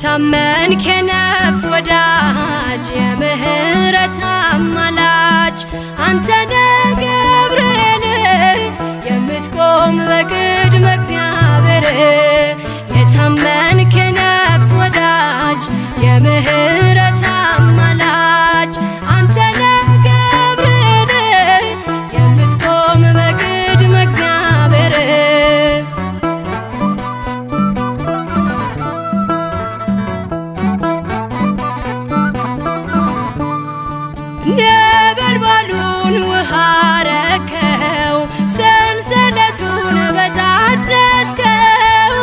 የታመንክ የነፍስ ወዳጅ የምህረት አማላጅ አንተነ ገብርኤል የምትቆም በቅድመ እግዚአብሔር የታመንክ የነፍስ ወዳጅ የምህረት አማላጅ አንተነ ገብርኤል የምትቆም በቅድመ እግዚአብሔር ነበልባሉን ውሃ ረከው ሰንሰለቱን በጣጠስከው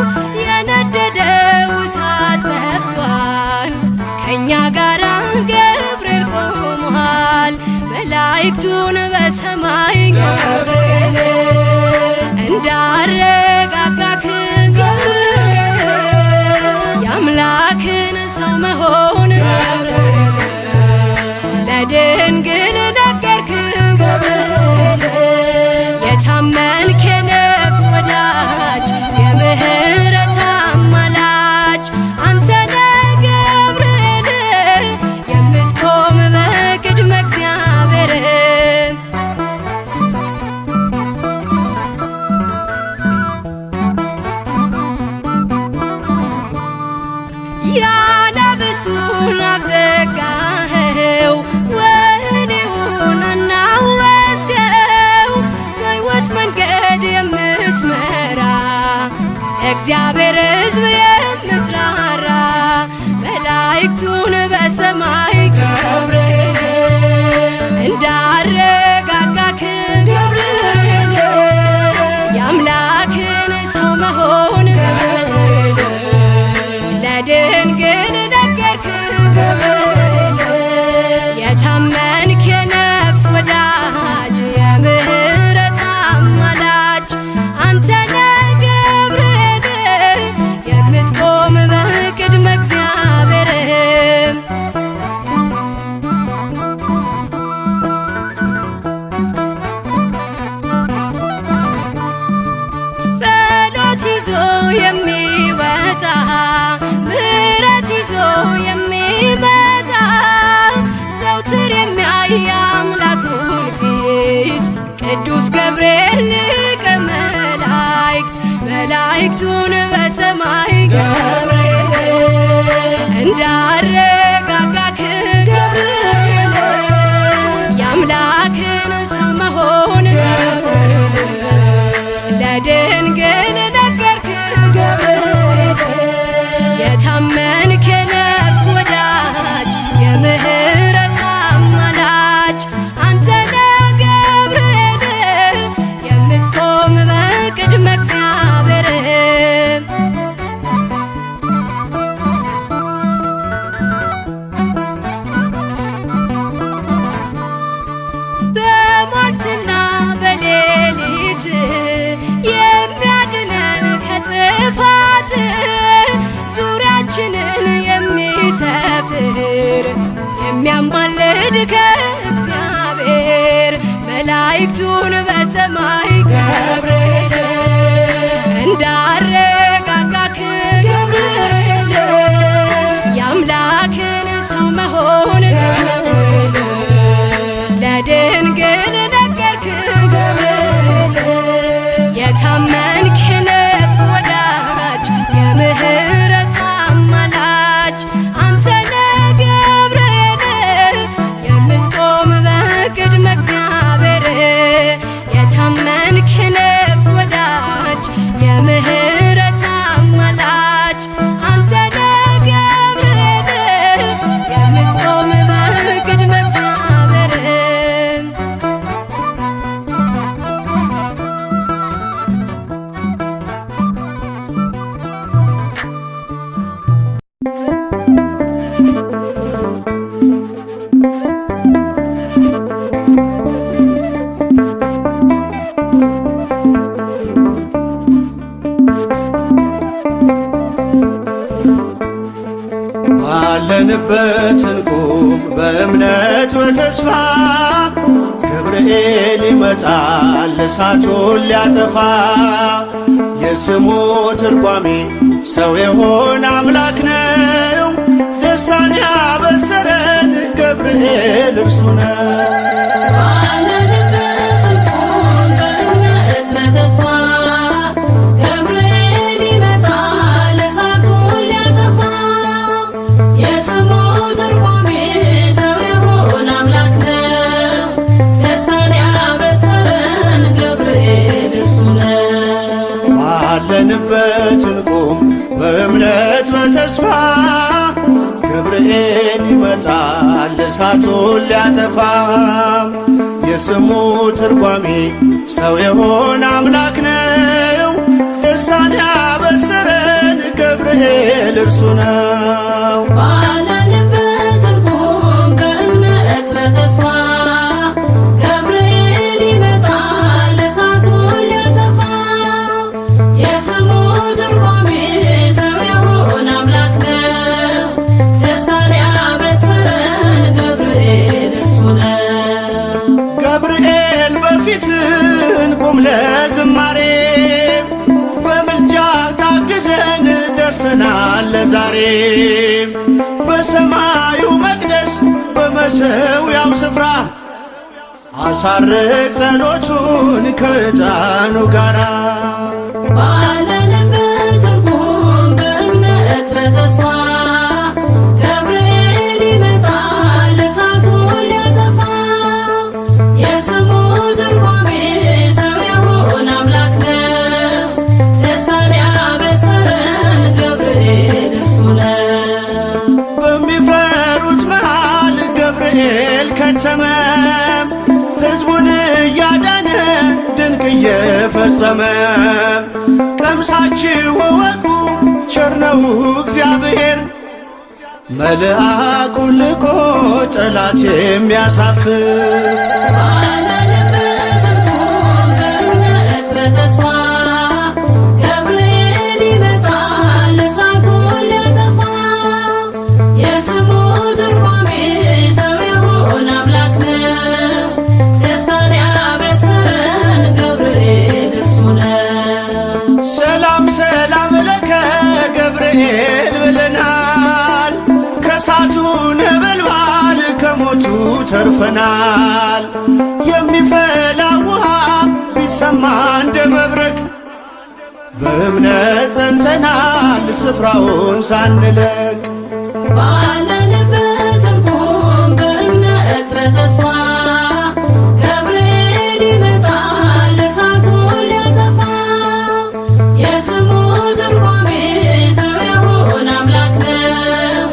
የነደደው እሳት ጠፍቷል ከእኛ ጋራ ገብርኤል ቆሟል መላእክቱን በሰማይ ገብርኤል እንዳረጋጋክ ገብርኤል የአምላክን ሰው መሆን ለድንግል ነገርክ ገብርኤል የታመንክ የነፍስ ወዳጅ የምህረት አማላጅ አንተነ ገብርኤል የምትቆም በቅድመ እግዚአብሔር ያናብስቱን አብዘጋኸው ወህኒውን አናወጽከው በሕይወት መንገድ የምትመራ እግዚአብሔር ሕዝብ የምትራራ መላእክቱን በሰማይ ገብርኤል እንዳረጋጋክ ገብርኤል የአምላክን ሰው መሆን ለድንግል ነገርክ ገብርኤል የታመንክ የነፍስ ወዳጅ የምህረት አማላጅ አንተነ ገብርኤል የምትቆም በቅድመ እግዚአብሔር ጸሎት ይዞ የሚወጣ ምሕረት ይዞ የሚመጣ ዘውትር የሚያይ አምላኩን ፊት ቅዱስ ገብርኤል ሊቀ መላእክት መላእክቱን በሰማይ ገብርኤል እንዳረጋጋክ ገብርኤል የአምላክን ሰው መሆን ለድንግል ነገርክ ገብርኤል የታመንክ የነፍስ ወዳጅ የምህረት አማላጅ አንተነ ገብርኤል የምትቆም በቅድመ እግዚአብሔር በሟርትና በሌሊት የሚያድነን ከጥፋት ዙሪያችንን የሚሰፍር የሚያማልድ ከእግዚአብሔር መላእክቱን በሰማይ ገብርኤል እንዳረጋጋክ ገብርኤል የአምላክን ሰው መሆን ለድንግል ነገርክ ገብርኤል የታመንክ የነፍስ ወዳጅ የምህረት አማላጅ አንተነ ገብርኤል የምትቆም በቅድመ እግዚአብሔር የታመንክ የነፍስ ወዳጅ የምህረት አማላጅ አንተነ ገብርኤል የምትቆም በቅድመ እግዚአብሔር ባለንበት እንቁም በእምነት በተስፋ ገብርኤል ይመጣል እሳቱን ሊያጠፋ የስሙ ትርጓሜ ሰው የሆነ አምላክ ነው ደስታን ያበሰረን ገብርኤል እርሱ ነው። ባለንበት እንቆም በእምነት በተስፋ ገብርኤል ይመጣል እሳቱን ሊያጠፋ። የስሙ ትርጓሜ ሰው የሆነ አምላክ ነው። ደስታን ያበሰረን ገብርኤል እርሱ ነው። ባለንበት እንቁም በእምነት በተስፋ ገብርኤል ይመጣል እሳቱን ሊያጠፋ። የስሙ ትርጓሜ ሰው የሆነ አምላክ ነው። ደስታን ያበሰረን ገብርኤል እርሱ ነው። ባለንበት እንቆም በእምነት በተስፋ ገብርኤል ይመጣል እሳቱን ሊያጠፋ። የስሙ ትርጓሜ ሰው የሆነ አምላክ ነው። ደስታን ያበሰረን ገብርኤል እርሱ ነው። ገብርኤል በፊት እንቁም ለዝማሬ በምልጃ ታግዘን ደርሰናል ለዛሬ። በሰማዩ መቅደስ በመሠዊያው ስፍራ አሳርግ ጸሎቱን ከዕጣኑ ጋራ። ባለንበት እንቆም በእምነት በተስፋ ገብርኤል ይመጣል እሳቱን ሊያጠፋ። የስሙ ትርጓሜ ሰው የሆነ አምላክ ነው። ደስታን ያበሰረን ገብርኤል እርሱ ነው። በሚፈሩት መሃል ገብርኤል ከተመ ሕዝቡን እያዳነ ድንቅ እየፈጸመ። ቀምሳችሁ እወቁ ቸር ነው እግዚአብሔር መልአኩን ልኮ ጠላት የሚያሳፍር። ባለንበት እንቆም በእምነት በተስፋ ገብርኤል ይመጣል እሳቱን ሊያጠፋ። የስሙ ትርጓሜ ሰው የሆነ አምላክ ነው። ደስታን ያበሰረን ገብርኤል እርሱ ነው። ሰላም ሰላም ለከ ገብርኤል ብለናል። ከእሳቱ ነበልባል ከሞቱ ተርፈናል። የሚፈላ ውሃ ቢሰማ እንደ መብረቅ በእምነት ጸንተናል ስፍራውን ሳንለቅ። ባለንበት እንቆም በእምነት በተስፋ ገብርኤል ይመጣል እሳቱን ሊያጠፋ። የስሙ ትርጓሜ ሰው የሆነ አምላክ ነው።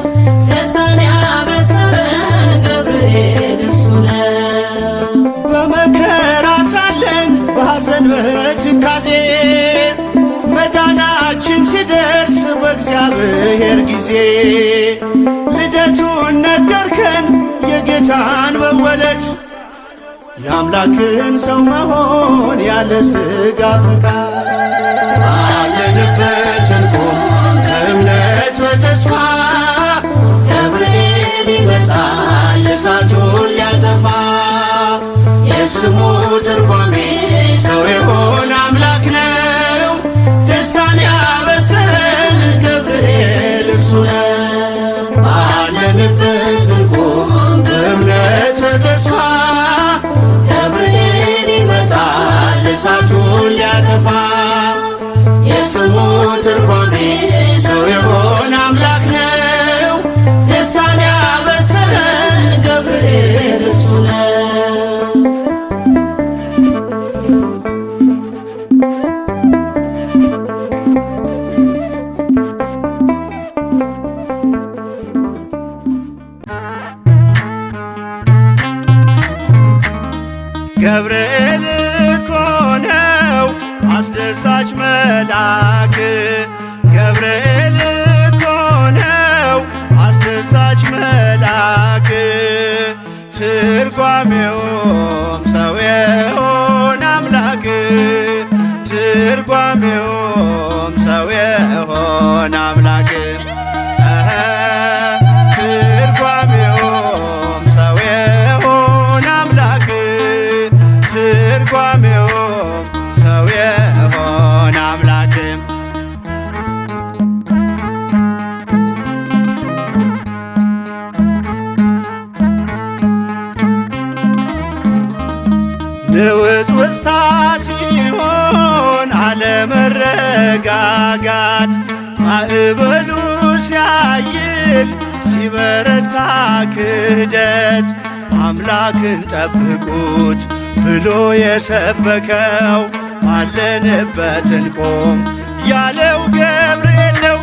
ደስታን ያበሰረን ገብርኤል እርሱ ነው። በመከራ ሳለን በሐዘን በትካዜ መዳናችን ሲደርስ በእግዚአብሔር ጊዜ ልደቱን ነገርከን የጌታን መወለድ የአምላክን ሰው መሆን ያለ ሥጋ ፈቃድ። ባለንበት እንቁም በእምነት በተስፋ ገብርኤል ይመጣል እሳቱን ሊያጠፋ። የስሙ ትርጓሜ ሰው የሆነ አምላክ ነው። ደስታን ያበሰረን ገብርኤል እርሱ ነው። ባለንበት እንቁም በእምነት በተስፋ ገብርኤል ይመጣል እሳቱን ሊያጠፋ። የስሙ ትርጓሜ ሰው የሆነ አምላክ ነው። ደስታን ያበሰረን ገብርኤል እርሱ ነው። ገብርኤል እኮ ነው አስደሳች መልአክ። ገብርኤል እኮ ነው አስደሳች መልአክ። ትርጓሜውም ሰው የሆነ አምላክ። ትርጓሜውም ሰው የሆነ አምላክ። ትርጓሜውም ሰው የሆነ አምላክ። ትርጓሜውም ሰው የሆነ አምላክ። መረጋጋት ማዕበሉ ሲያይል ሲበረታ ክህደት አምላክን ጠብቁት ብሎ የሰበከው ባለንበት እንቆም ያለው ገብርኤል ነው።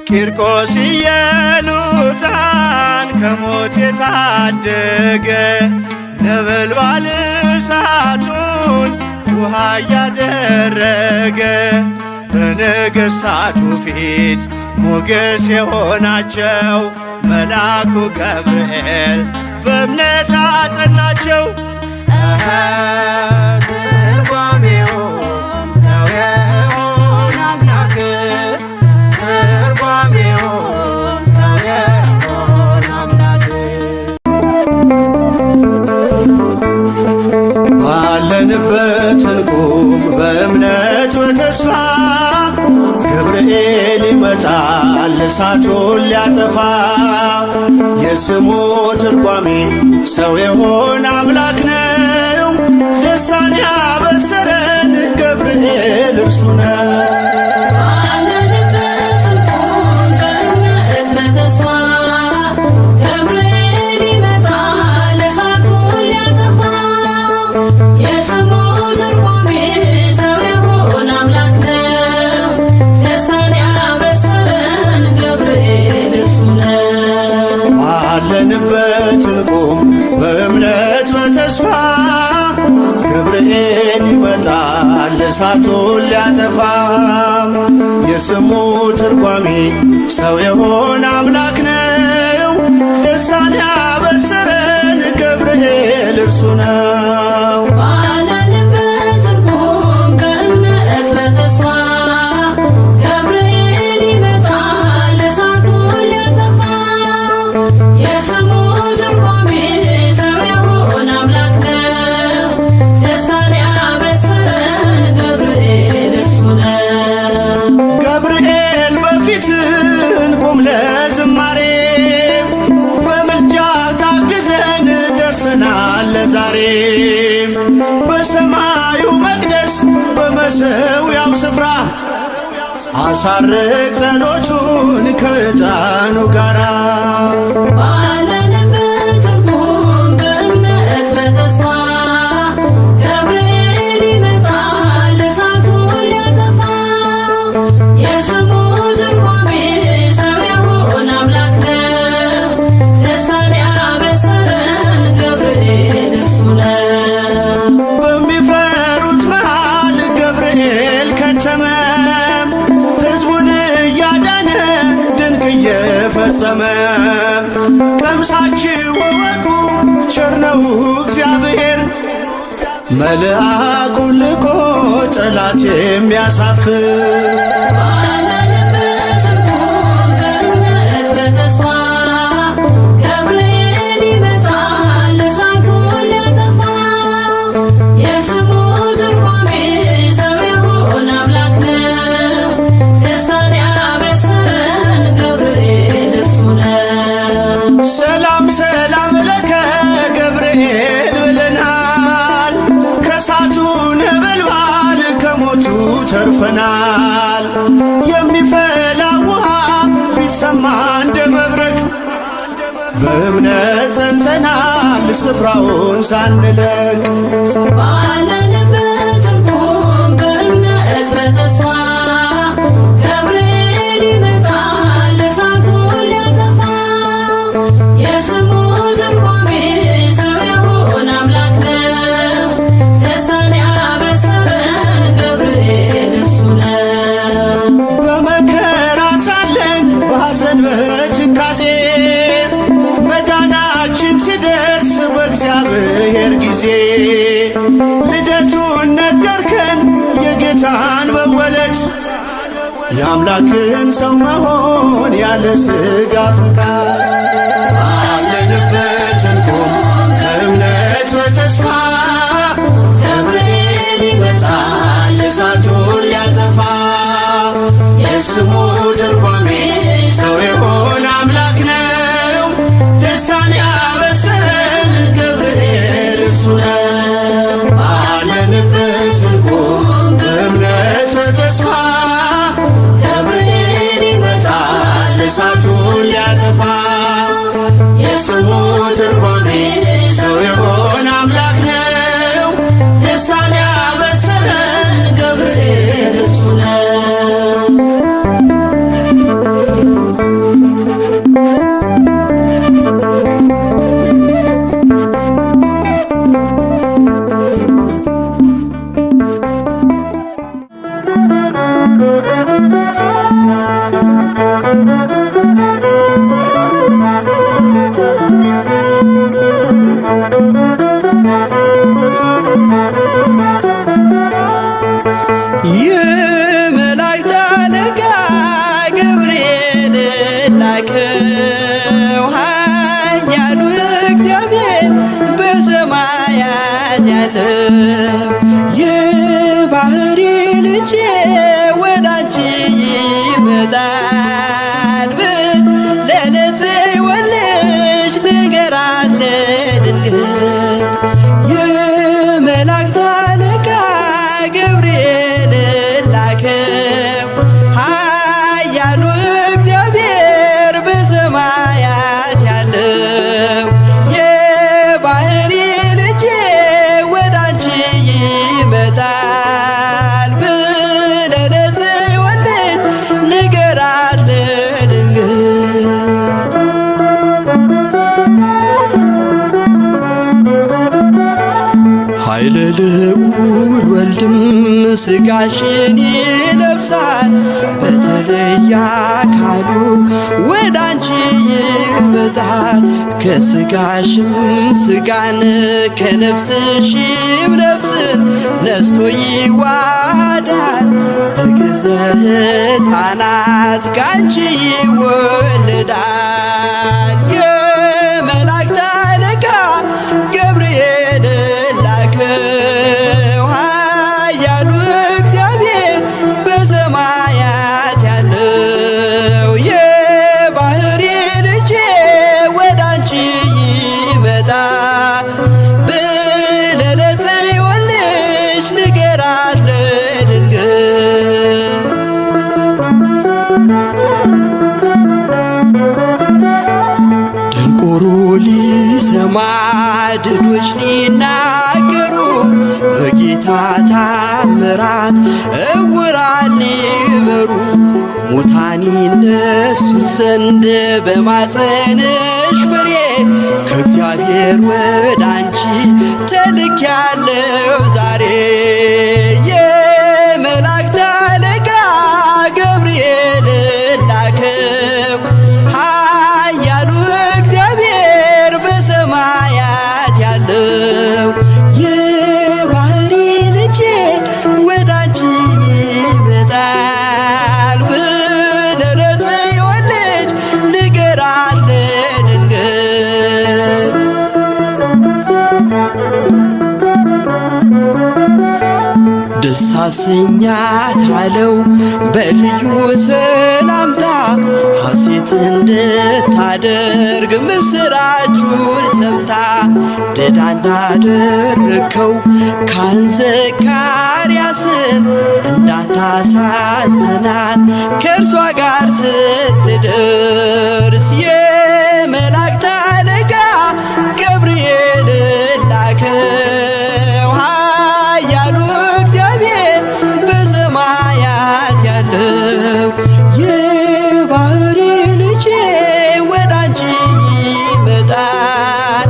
ቂርቆስ ኢየሉጣን ከሞት የታደገ ነበልባል እሳቱን ውሃ እያደረገ በነገሥታቱ ፊት ሞገስ የሆናቸው መልአኩ ገብርኤል በእምነት አጸናቸው። ትርጓሜውም ሰው የሆነ አምላክ ባለንበት እንቁም በእምነት በተስፋ ገብርኤል ይመጣል እሳቱን ሊያጠፋ። የስሙ ትርጓሜ ሰው የሆነ አምላክ ነው። ደስታን ያበሰረን ገብርኤል እርሱ ነው። ባለንበት እንቁም በእምነት በተስፋ ገብርኤል ይመጣል እሳቱን ሊያጠፋ። የስሙ ትርጓሜ ሰው የሆነ አምላክ ነው። ደስታን ያበሰረን ገብርኤል እርሱ ነው። ባለንበት እንቁም በእምነት በተስፋ እንቁም ለዝማሬ በምልጃ ታግዘን ደርሰናል ለዛሬ። በሰማዩ መቅደስ በመሠዊያው ስፍራ አሳርግ ጸሎቱን ከዕጣኑ ጋራ። ባለንበት እንቁም በእምነት በተስፋ ገብርኤል ይመጣል እሳቱን ሊያጠፋ። የስሙ ትርጓሜ ሰው የሆነ አምላክ ነው። ደስታን ያበሰረን ገብርኤል እርሱ ነው። በሚፈሩት መሃል ገብርኤል ከተመ ሕዝቡን እያዳነ ድንቅ እየፈጸመ። ቀምሳችሁ እወቁ ቸር ነው እግዚአብሔር መልአኩን ልኮ ጠላት የሚያሳፍር። ባለንበት እንቁም በእምነት በተስፋ ገብርኤል ይመጣል እሳቱን ሊያጠፋ። የስሙ ትርጓሜ ሰው የሆነ አምላክ ነው። ደስታን ያበሰረን ገብርኤል እርሱ ነው። ሰላም ሰላም ለከ ገብርኤል ብለናል። ከእሳቱ ነበልባል ከሞቱ ተርፈናል። የሚፈላ ውሃ ቢሰማ እንደ መብረቅ በእምነት ጸንተናል ስፍራውን ሳንለቅ። ባለንበት እንቁም በእምነት በተስፋ ገብርኤል ይመጣል እሳቱን ሊያጠፋ። የስሙ ትርጓሜ ሰው የሆነ አምላክ ነው። ደስታን ያበሰረን ገብርኤል እርሱ ነው። በመከራ ሳለን በሐዘን በትካዜ መዳናችን ሲደርስ በእግዚአብሔር ጊዜ ልደቱን ነገርከን የጌታን መወለድ የአምላክን ሰው መሆን ያለ ሥጋ ፈቃድ። ባለንበት እንቁም ተስፋ ገብርኤል ይመጣል እሳቱን ሊያጠፋ የስሙ ትርጓሜ ሰው የሆነ አምላክ ነው። ደስታን ያበሰረን ገብርኤል እርሱ ነው። ባለንበት ትርጉም በእምነት በተስፋ ገብርኤል ይመጣል እሳቱን ሊያጠፋ የስሙ ትርጓሜ ሰው የሆነ አምላክ ነው። ደስታን ያበሰረን ገብርኤል እርሱ ነው። የመላእክት አለቃ ገብርኤል ላከው ኃያሉ እግዚአብሔር በሰማያት ያለው የባህሪ ልጄ ወዳንቺ ይመጣል ለጽዮን ልጅ ንገራት ለድንግል የመላእክት አለቃ ገብርኤል ላከው ኃያሉ እግዚአብሔር በሰማያት ያለው የባህሪ ልጄ ወዳንቺ ይመጣል ለጽዮን ልጅ ንገራት ለድንግል ኃይለ ልዑል ወልድም ሥጋሽን ይለብሳል በተለየ አካሉ ወዳንቺ ይመጣል ከሥጋሽም ሥጋን ከነፍስሽም ነፍስን ነስቶ ይዋሃዳል በግዘ ሕፃናት ካንቺ ይወለዳል የመላእክት አለቃ ገብርኤል ላከው ኃያሉ እግዚአብሔር በሰማያት ያለው የባህሪ ልጄ ወዳንቺ ይመጣል ለጽዮን ልጅ ንገራት ለድንግል ደንቆሮ ሊሰማ ድዶች ሊናገሩ በጌታ ታምራት እውራን ሊበሩ ሙታን ይነሱ ዘንድ በማፀንሽ ፍሬ ከእግዚአብሔር ወዳንቺ ተልኬያለሁ ዛሬ የመላእክት አለቃ ገብርኤል ላከው ኃያሉ እግዚአብሔር በሰማያት ያለው የባህሪ ልጄ ወዳንቺ ይመጣል ለጽዮን ልጅ ንገራት ለድንግል ደስ አሰኛት አለው በልዩ ሰላምታ ሐሴት እንድታደርግ ምስራቹን ሰምታ ድዳ እንዳደረከው ካህን ዘካርያስን እንዳታሳዝናት ከእርሷ ጋር ስትደርስ የመላእክት አለቃ ገብርኤል ላከው ኃያሉ እግዚአብሔር በሰማያት ያለው የባህሪ ልጄ ወዳንቺ ይመጣል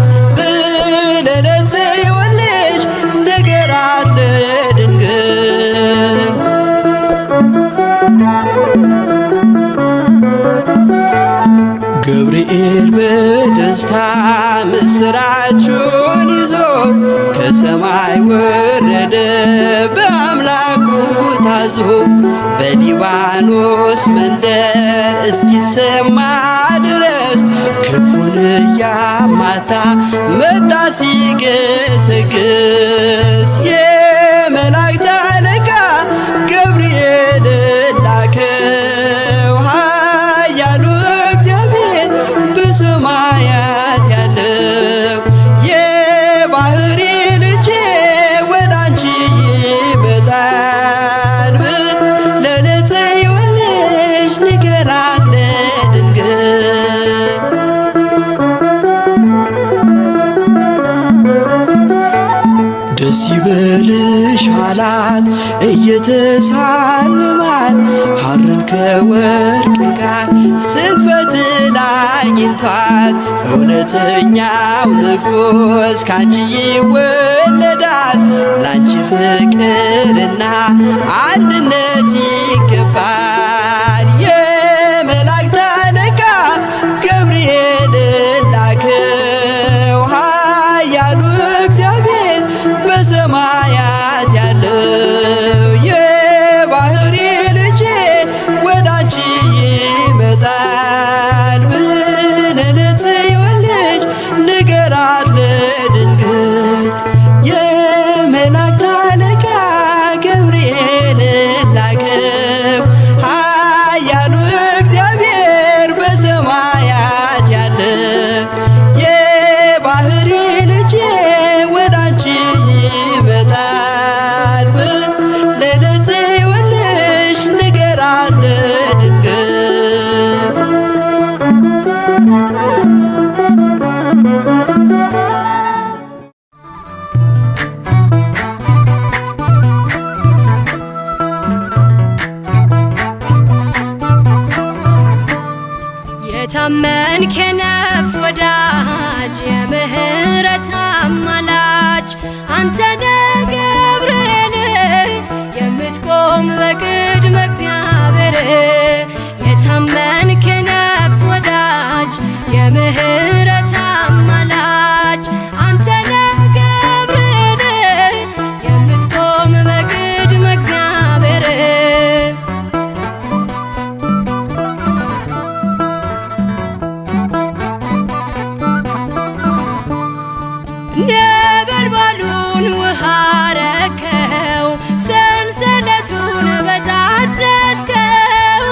ለጽዮን ልጅ ንገራት ለድንግል ገብርኤል በደስታ ምስራቹን ይዞ ከሰማይ ወረደ በአምላኩ ታዞ በሊባኖስ መንደር እስኪሰማ ድረስ ክፉን እያማታ መጣ ሲገሰግስ ደስ ይበልሽ አላት እየተሳለማት ሐርን ከወርቅ ጋር ስትፈትል አግኝቷት እውነተኛው ንጉሥ ካንቺ ይወለዳል ላንቺ ፍቅርና አንድነት ይገባል። የመላእክት አለቃ ገብርኤል ላከው ኃያሉ እግዚአብሔር በሰማያት ያለው የባህሪ ልጄ ወዳንቺ ይመጣል ብለን ጽዮን ልጅ ንገራት ለድንግል። የመላእክት አለቃ ገብርኤል ላከው ኃያሉ እግዚአብሔር በሰማያት ያለ የባህሪ ልጄ ወዳንቺ ይመጣል ብለን ጽዮን ልጅ ንገራት ለድንግል። የታመንክ የነፍስ ወዳጅ የምህረት አማላጅ አንተነ ገብርኤል የምትቆም በቅድመ እግዚአብሔር። የታመንክ የነፍስ ወዳጅ የምህረት አማላጅ አንተነ ገብርኤል የምትቆም በቅድመ እግዚአብሔር። ነበልባሉን ውሃ ረከው ሰንሰለቱን በጣጠስከው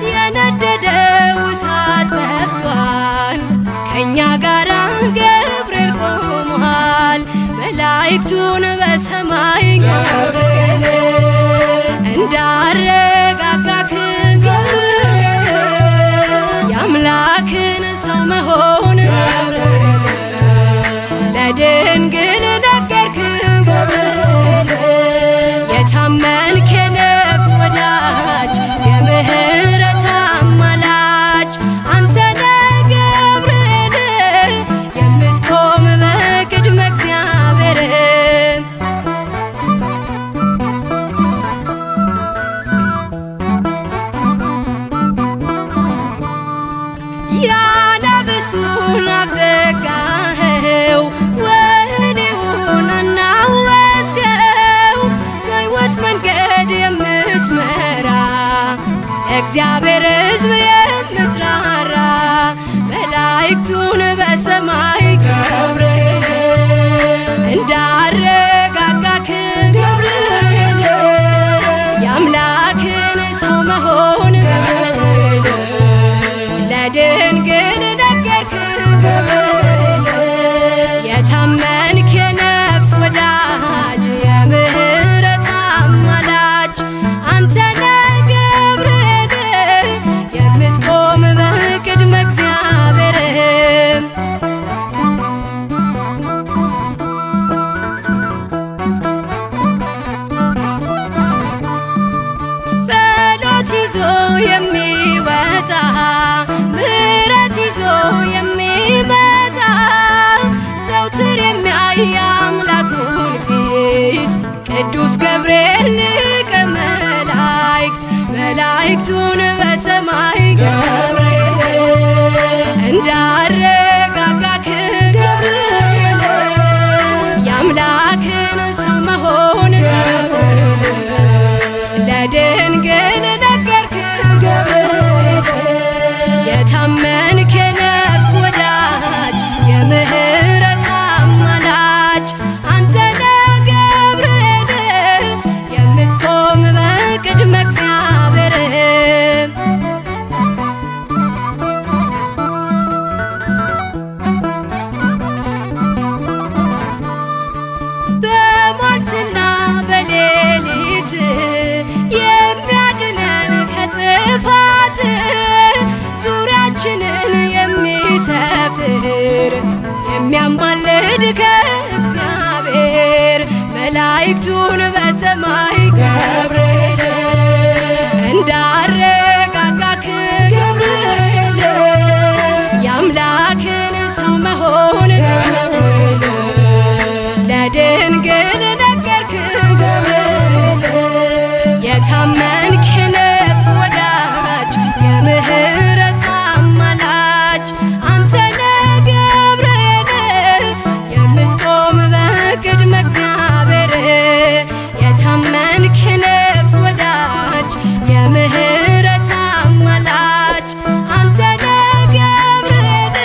የነደደው እሳት ጠፍቷል ከእኛ ጋር ገብርኤል ቆሟል። መላእክቱን በሰማይ ገብርኤል እንዳረጋጋክ ገብርኤል የአምላክን ሰው መሆን ለድንግል ነገርክ ገብርኤል። የታመንክ የነፍስ ወዳጅ የምህረት አማላጅ አንተነ ገብርኤል የምትቆም በቅድመ እግዚአብሔር። ያናብስቱን አፍ ዘጋኸው ወህኒውን አናወጽከው በሕይወት መንገድ የምትመራ እግዚአብሔር ሕዝብ የምትራራ መላእክቱን በሰማይ ገብርኤል እንዳረጋጋክ ገብርኤል የአምላክን ሰው መሆን ለድንግል ነገርክ ገብርኤል። የታመንክ የነፍስ ወዳጅ የምህረት አማላጅ አንተነ ገብርኤል የምትቆም በቅድመ እግዚአብሔር። ጸሎት ይዞ የሚወጣ ምሕረት ይዞ የሚመጣ ዘውትር የሚያይ አምላኩን ፊት ቅዱስ ገብርኤል ሊቀ መላእክት መላእክቱን በሰማይ ገብርኤል እንዳረጋጋክ ገብርኤል የአምላክን ሰው መሆን ለድንግል ነገርክ ገብርኤል። የታመንክ የነፍስ ወዳጅ የምህረት አማላጅ አንተነ ገብርኤል የምትቆም በቅድመ እግዚአብሔር። በሟርትና በሌሊት የሚያድነን ከጥፋት ዙሪያችንን የሚሰፍር የሚያማልድ ከእግዚአብሔር መላእክቱን በሰማይ ገብርኤል እንዳረጋጋክ ገብርኤል የአምላክን ሰው መሆን ገብርኤል ለድንግል ነገርክ ገብርኤል የታመንክ የነፍስ ወዳጅ የምህረት አማላጅ አንተ ነህ ገብርኤል የምትቆም በቅድመ እግዚአብሔር የታመንክ የነፍስ ወዳጅ የምህረት አማላጅ አንተ ነህ ገብርኤል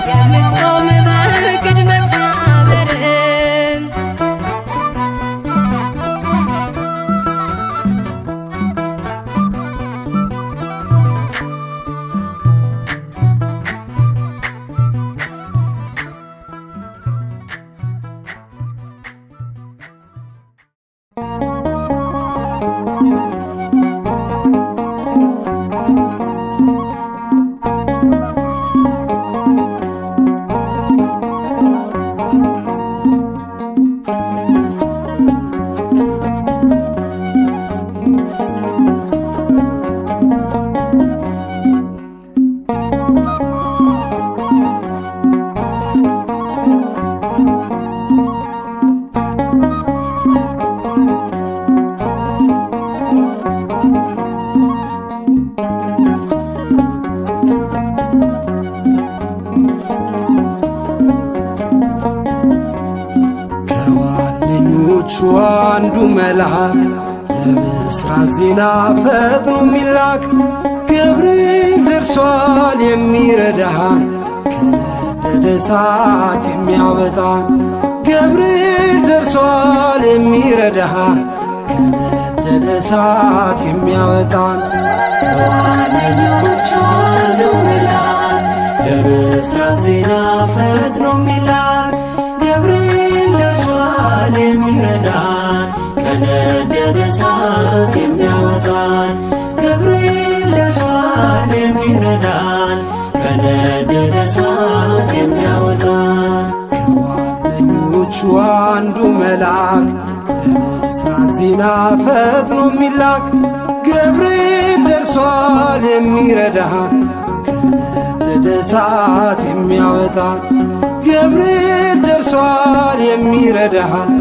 የምትቆም በቅድመ እግዚአብሔር ከዋነኞቹ አንዱ መልአክ ለብስራት ዜና ፈጥኖ የሚላክ ገብርኤል ደርሷል የሚረዳን ከነደደ እሳት የሚያወጣን ገብርኤል ደርሷል የሚረዳን ከነደደ እሳት የሚያወጣን ከዋነኞቹ አንዱ መልአክ ለብስራት ዜና ፈጥኖ የሚላክ ገብርኤል ደርሷል የሚረዳን ከነደደ እሳት የሚያወጣን ገብርኤል ደርሷል የሚረዳን ከነደደ እሳት የሚያወጣን ከዋነኞቹ አንዱ መልአክ ለብስራት ዜና ፈጥኖ የሚላክ ገብርኤል ደርሷል የሚረዳን ከነደደ እሳት የሚያወጣን ገብርኤል ደርሷል የሚረዳን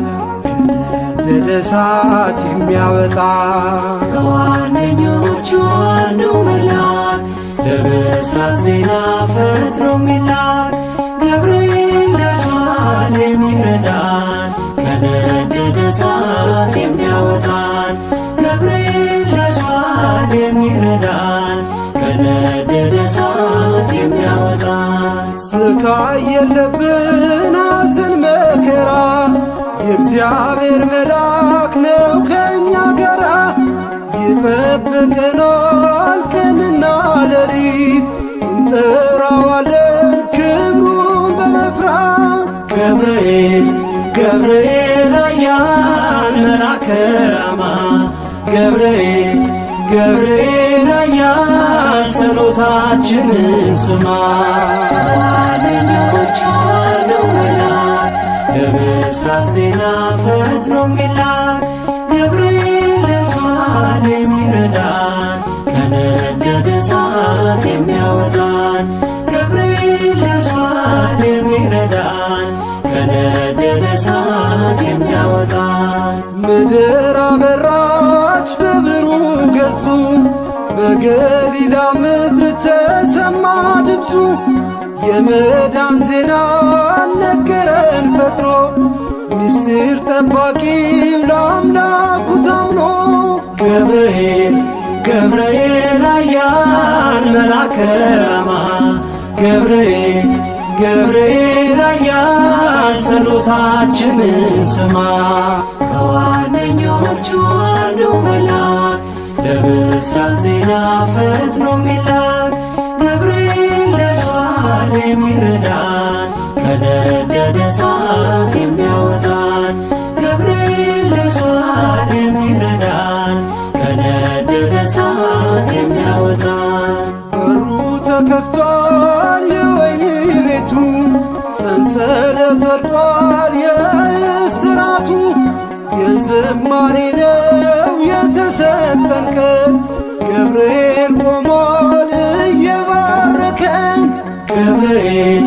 ከነደደ እሳት የሚያወጣን ከዋነኞቹ አንዱ መልአክ ለብስራት ዜና ፈጥኖ የሚላክ ገብርኤል ደርሷል የሚረዳን ከነደደ እሳት የሚያወጣን ገብርኤል ደርሷል የሚረዳን ከነደደ እሳት የሚያወጣን ስቃይ የለብን ሐዘን መከራ የእግዚአብሔር መልአክ ነው ከእኛ ጋራ ይጠብቀናል ቀንና ሌሊት እንጠራዋለን ክብሩን በመፍራት ገብርኤል ገብርኤል ኃያል መልአከ ራማ ገብርኤል ገብርኤል ኃያል ጸሎታችንን ስማ ከዋነኞቹ አንዱ መልአክ ለብስራት ዜና ፈጥኖ የሚላክ ገብርኤል ደርሷል የሚረዳን ከነደደ እሳት የሚያወጣን ገብርኤል ደርሷል የሚረዳን ከነደደ እሳት የሚያወጣን ምድር አበራች በብሩህ ገጹ በገሊላ ምድር ተሰማ ድምፁ የመዳን ዜና ነገረን ፈጥኖ ምስጢር ጠባቂው ለአምላኩ ታምኖ ገብርኤል ገብርኤል ኃያል መልአከ ራማ ገብርኤል ገብርኤል ኃያል ጸሎታችንን ስማ ከዋነኞቹ አንዱ መልአክ ለብስራት ዜና ፈጥኖ የሚላክ ገብርኤል ደርሷል የሚረዳን ከነደደ እሳት የሚያወጣን ገብርኤል ደርሷል የሚረዳን ከነደደ እሳት የሚያወጣን በሩ ተከፍቷል የወህኒ ቤቱ ሰንሰለት ወድቋል የእስራቱ ዝማሬ ነው የተሰጠን ቀን ገብርኤል ቆሞን እየባረከን ገብርኤል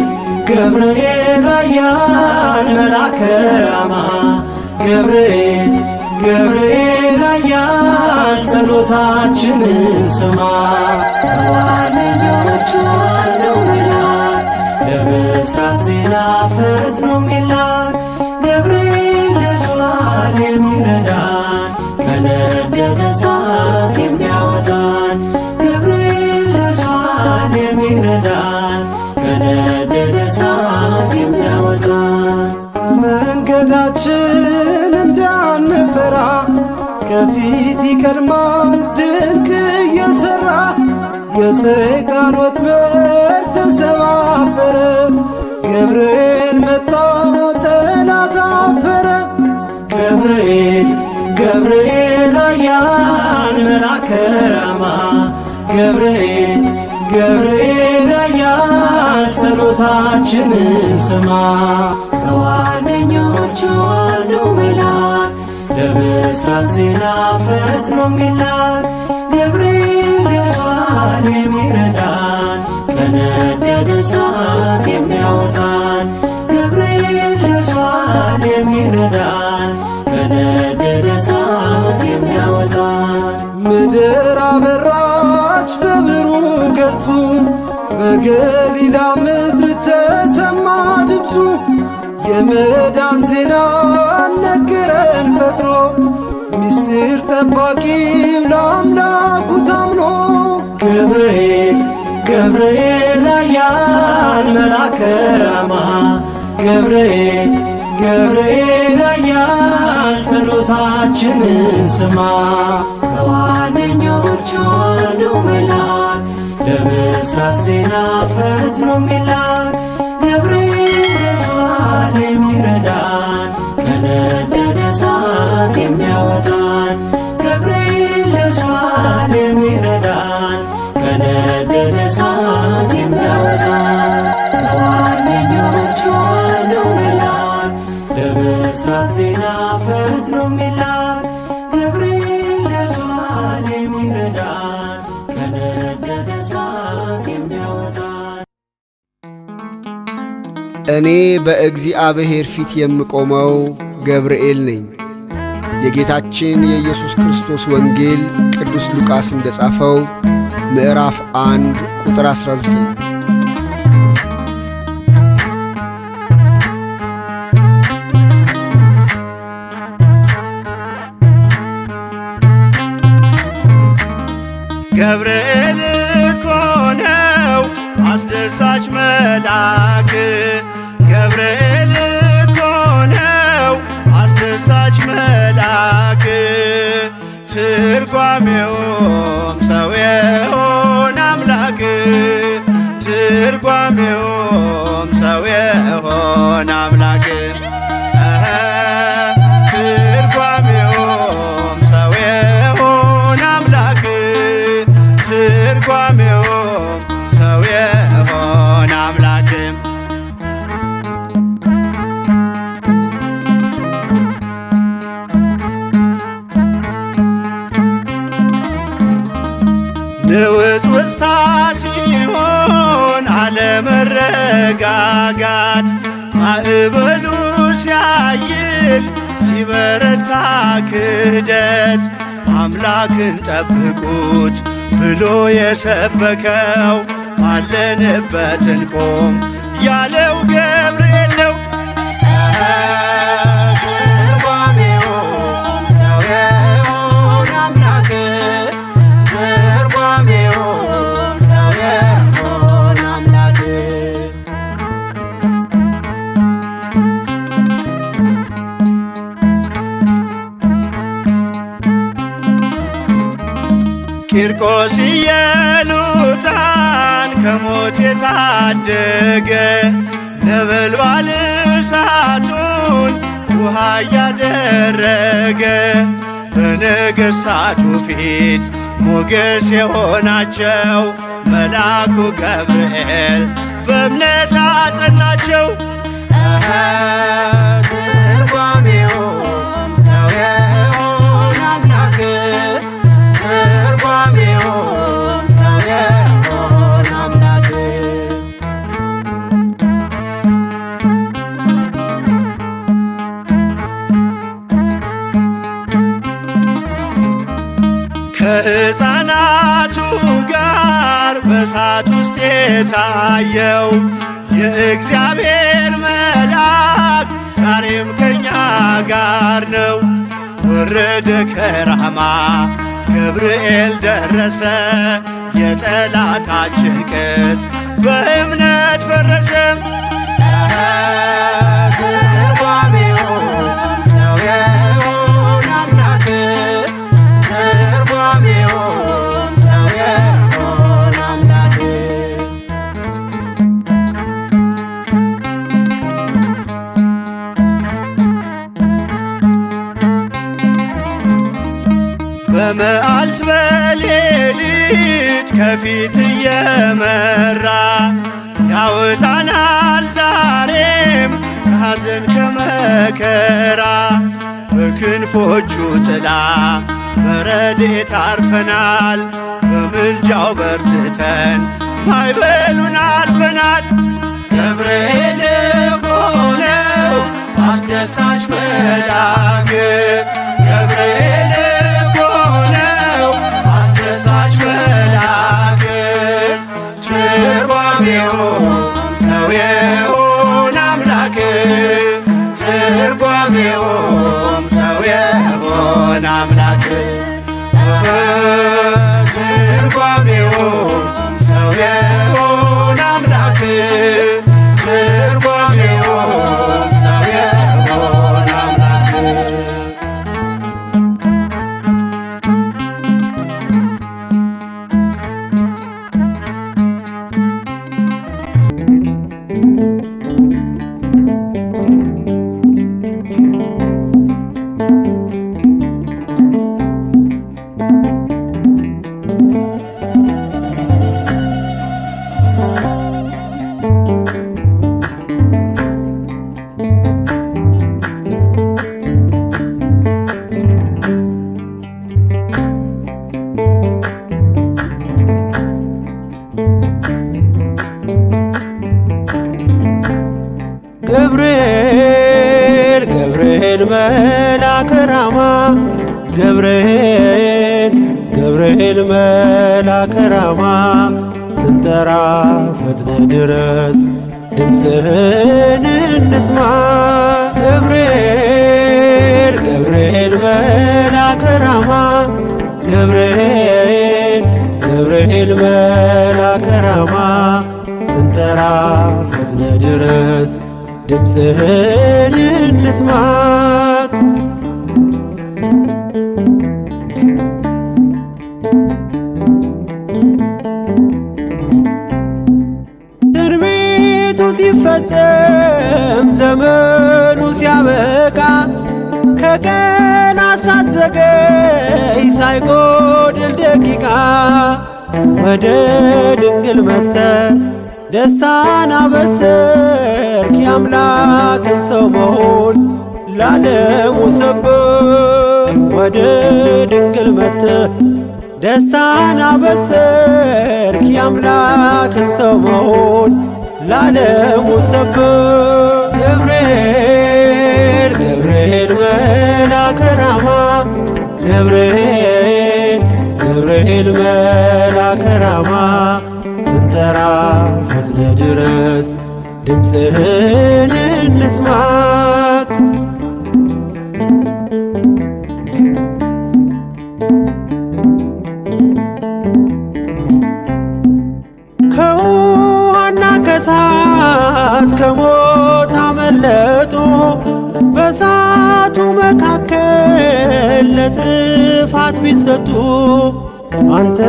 ገብርኤል ኃያል መልአከ ራማ ገብርኤል ገብርኤል ኃያል ጸሎታችንን ስማ። ከዋነኞቹ አንዱ መልአክ ለብስራት ዜና ፈጥኖ የሚላክ ገብርኤል ደርሷል የሚረዳን ከነደደ እሳት የሚያወጣን ገብርኤል ደርሷል የሚረዳን ከነደደ እሳት የሚያወጣን መንገዳችን እንዳንፈራ ከፊት ይቀድማል ድንቅ እየሠራ የሰይጣን ወጥመድ ተሰባበረ ገብርኤል መጣ ጠላት አፈረ። ገብርኤል ገብርኤል ኃያል መልአከ ራማ ገብርኤል ገብርኤል ኃያል ጸሎታችንን ስማ። ከዋነኞቹ አንዱ መልአክ ለብስራት ዜና ፈጥኖ የሚላክ ገብርኤል ደርሷል የሚረዳን ከነደደ እሳት የሚያወጣን ገብርኤል ደርሷል የሚረዳን ከነደደ እሳት የሚያወጣን። ምድር አበራች በብሩህ ገጹ በገሊላ ምድር ተሰማ ድምፁ የመዳን ዜና ነገረን ፈጥኖ ምስጢር ጠባቂው ለአምላኩ ታምኖ ገብርኤል ገብርኤል ኃያል መልአከ ራማ ገብርኤል ገብርኤል ኃያል ጸሎታችንን ስማ። ከዋነኞቹ አንዱ መልአክ ለብስራት ዜና ፈጥኖ የሚላክ ገብርኤል ደርሷል የሚረዳን ከነደደ እሳት የሚያወጣን ገብርኤል ደርሷል የሚረዳን ከነደደ እሳት የሚያወጣን። ከዋነኞቹ አንዱ መልአክ ለብስራት ዜና ፈጥኖ የሚላክ ገብርኤል ደርሷል የሚረዳን ከነደደ እሳት የሚያወጣን። እኔ በእግዚአብሔር ፊት የምቆመው ገብርኤል ነኝ። የጌታችን የኢየሱስ ክርስቶስ ወንጌል ቅዱስ ሉቃስ እንደጻፈው ምዕራፍ 1 ቁጥር 19። ገብርኤል እኮ ነው አስደሳች መልአክ ገብርኤል እኮ ነው አስደሳች መልአክ ትርጓሜውም ሰው የሆነ አምላክ ትርጓሜውም ሰው የሆነ አምላክ ትርጓሜውም ሰው የሆነ አምላክ ትርጓሜውም ሰው የሆነ አምላክ ንውጽውጽታ ሲሆን አለመረጋጋት ማዕበሉ ሲያይል ሲበረታ ክህደት አምላክን ጠብቁት ብሎ የሰበከው ባለንበት እንቆም ያለው ገብርኤል ነው። ትርጓሜውም ሰው የሆነ አምላክ ትርጓሜውም ሰው የሆነ አምላክ ቂርቆስ ኢየሉጣን ከሞት የታደገ ነበልባል እሳቱን ውሃ እያደረገ በነገሥታቱ ፊት ሞገስ የሆናቸው መልአኩ ገብርኤል በእምነት አጸናቸው። ትርጓሜውም ሰው ከሕፃናቱ ጋር በእሳት ውስጥ የታየው የእግዚአብሔር መልአክ ዛሬም ከኛ ጋር ነው። ወረደ ከራማ ገብርኤል ደረሰ፣ የጠላታችን ቅጽ በእምነት ፈረሰ። በመዓልት በሌሊት ከፊት እየመራ ያወጣናል ዛሬም ከሐዘን ከመከራ። በክንፎቹ ጥላ በረድኤት አርፈናል፣ በምልጃው በርትተን ማዕበሉን አልፈናል። ገብርኤል ልኮ ነው አስደሳች መልአክ፣ ገብርኤል ልኮ ነው አስደሳች መልአክ። ትርጓሜውም ሰው የሆነ አምላክ፣ ትርጓሜውም ሰው የሆነ አምላክ፣ ትርጓሜውም ሰው የሆነ አምላክ፣ ትርጓሜውም ሰው የሆነ አምላክ። ገብርኤል ገብርኤል መልአከ ራማ፣ ገብርኤል ገብርኤል መልአከ ራማ፣ ስንጠራ ፈጥነ ድረስ ድምፅህን እንስማ። ገብርኤል ገብርኤል መልአከ ራማ፣ ገብርኤል ገብርኤል መልአከ ራማ፣ ስንጠራ ፈጥነ ድረስ ድምፅህን እንስማ። ትንቢቱ ሲፈጸም ዘመኑ ሲያበቃ ከቀን አሳዘገይ ሳይጎድል ደቂቃ ወደ ድንግል መጥተ ደስታን አበሰርክ የአምላክን ሰው መሆን ለዓለሙ ሰብክ። ወደ ድንግል መጥተ ደስታን አበሰርክ የአምላክን ሰው መሆን ለዓለሙ ሰብክ። ገብርኤል ገብርኤል መልአከ ራማ፣ ገብርኤል ገብርኤል መልአከ ራማ፣ ስንጠራ ፈጥነ ድረስ ድምፅህን እንስማ። ከውሃና ከእሳት ከሞት አመለጡ፣ በእሳቱ መካከል ለጥፋት ቢሰጡ አንተ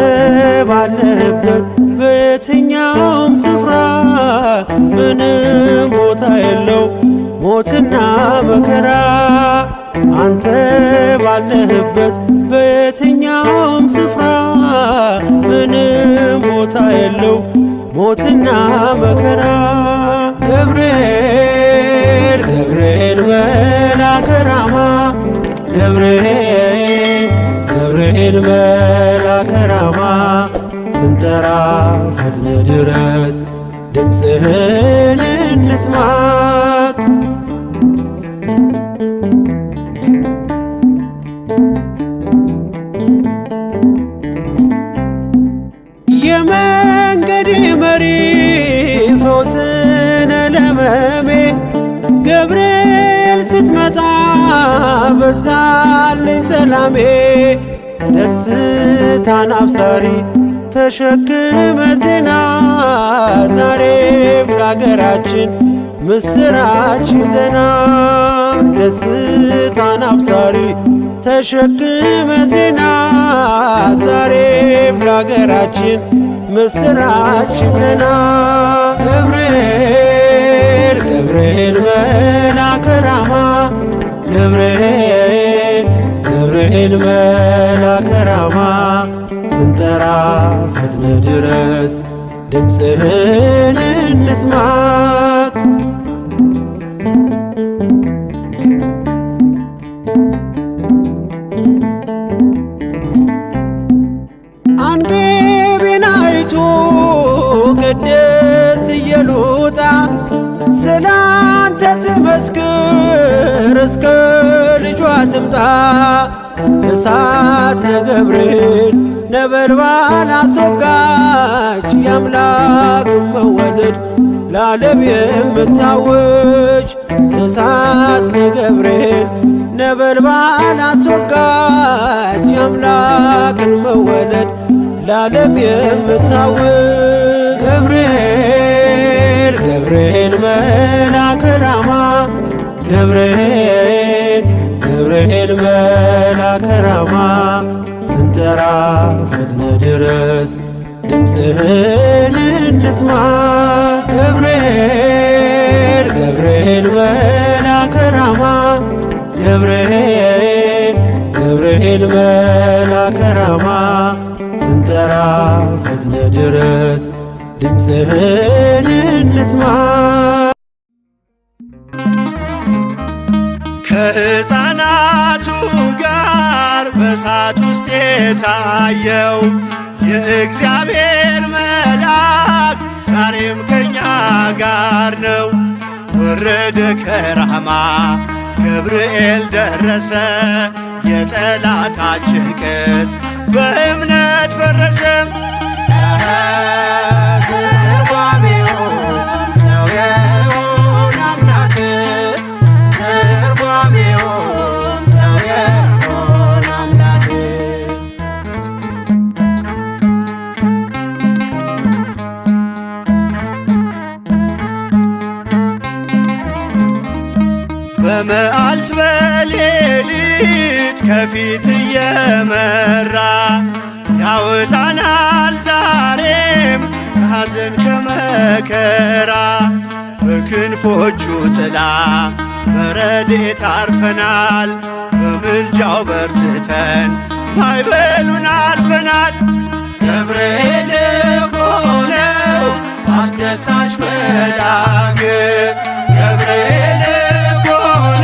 ባለህበት በየትኛውም ስፍራ ምንም ቦታ የለው ሞትና መከራ። አንተ ባለህበት በየትኛውም ስፍራ ምንም ቦታ የለው ሞትና መከራ። ገብርኤል ገብርኤል መልአከ ራማ፣ ገብርኤል ገብርኤል መልአከ ራማ፣ ስንጠራ ፈጥነ ድረስ ድምፅህን እንስማ። ስትመጣ በዛልኝ ሰላሜ ደስታን አብሳሪ ተሸክመ ዜና ዛሬም ለአገራችን ምስራች ይዘና ደስታን አብሳሪ ተሸክመ ዜና ዛሬም ለአገራችን ምስራች ይዘና ገብርኤል ገብርኤል መልአከ ራማ ገብርኤል ገብርኤል መልአከ ራማ ስንጠራ ፈጥነ ድረስ ድምፅህን እንስማ አንገቤን አይቶ ቅድስት ኢየሉጣ ስላንተ ትመስክር እስከ ልጇ ትምጣ እሳት ነገብርኤል ነበልባል አስወጋች የአምላክን መወለድ ለዓለም የምታውጅ እሳት ነገብርኤል ነበልባል አስወጋች የአምላክን መወለድ ለዓለም የምታውጅ ገብርኤል ገብርኤል መልአከ ራማ ገብርኤል ገብርኤል መልአከ ራማ ስንጠራ ፈጥነ ድረስ ድምፅህን እንስማ ገብርኤል ገብርኤል መልአከ ራማ ገብርኤል ገብርኤል መልአከ ራማ ስንጠራ ፈጥነ ድረስ ድምፅህን እንስማ ከሕፃናቱ ጋር በእሳት ውስጥ የታየው የእግዚአብሔር መልአክ ዛሬም ከኛ ጋር ነው። ወረደ ከራማ ገብርኤል ደረሰ፣ የጠላታችን ቅጽ በእምነት ፈረሰ። በመዓልት በሌሊት ከፊት እየመራ ያወጣናል ዛሬም ከሐዘን ከመከራ። በክንፎቹ ጥላ በረድኤት አርፈናል፣ በምልጃው በርትተን ማዕበሉን አልፈናል። ገብርኤል እኮ ነው አስደሳች መልአክ ገብርኤል እኮ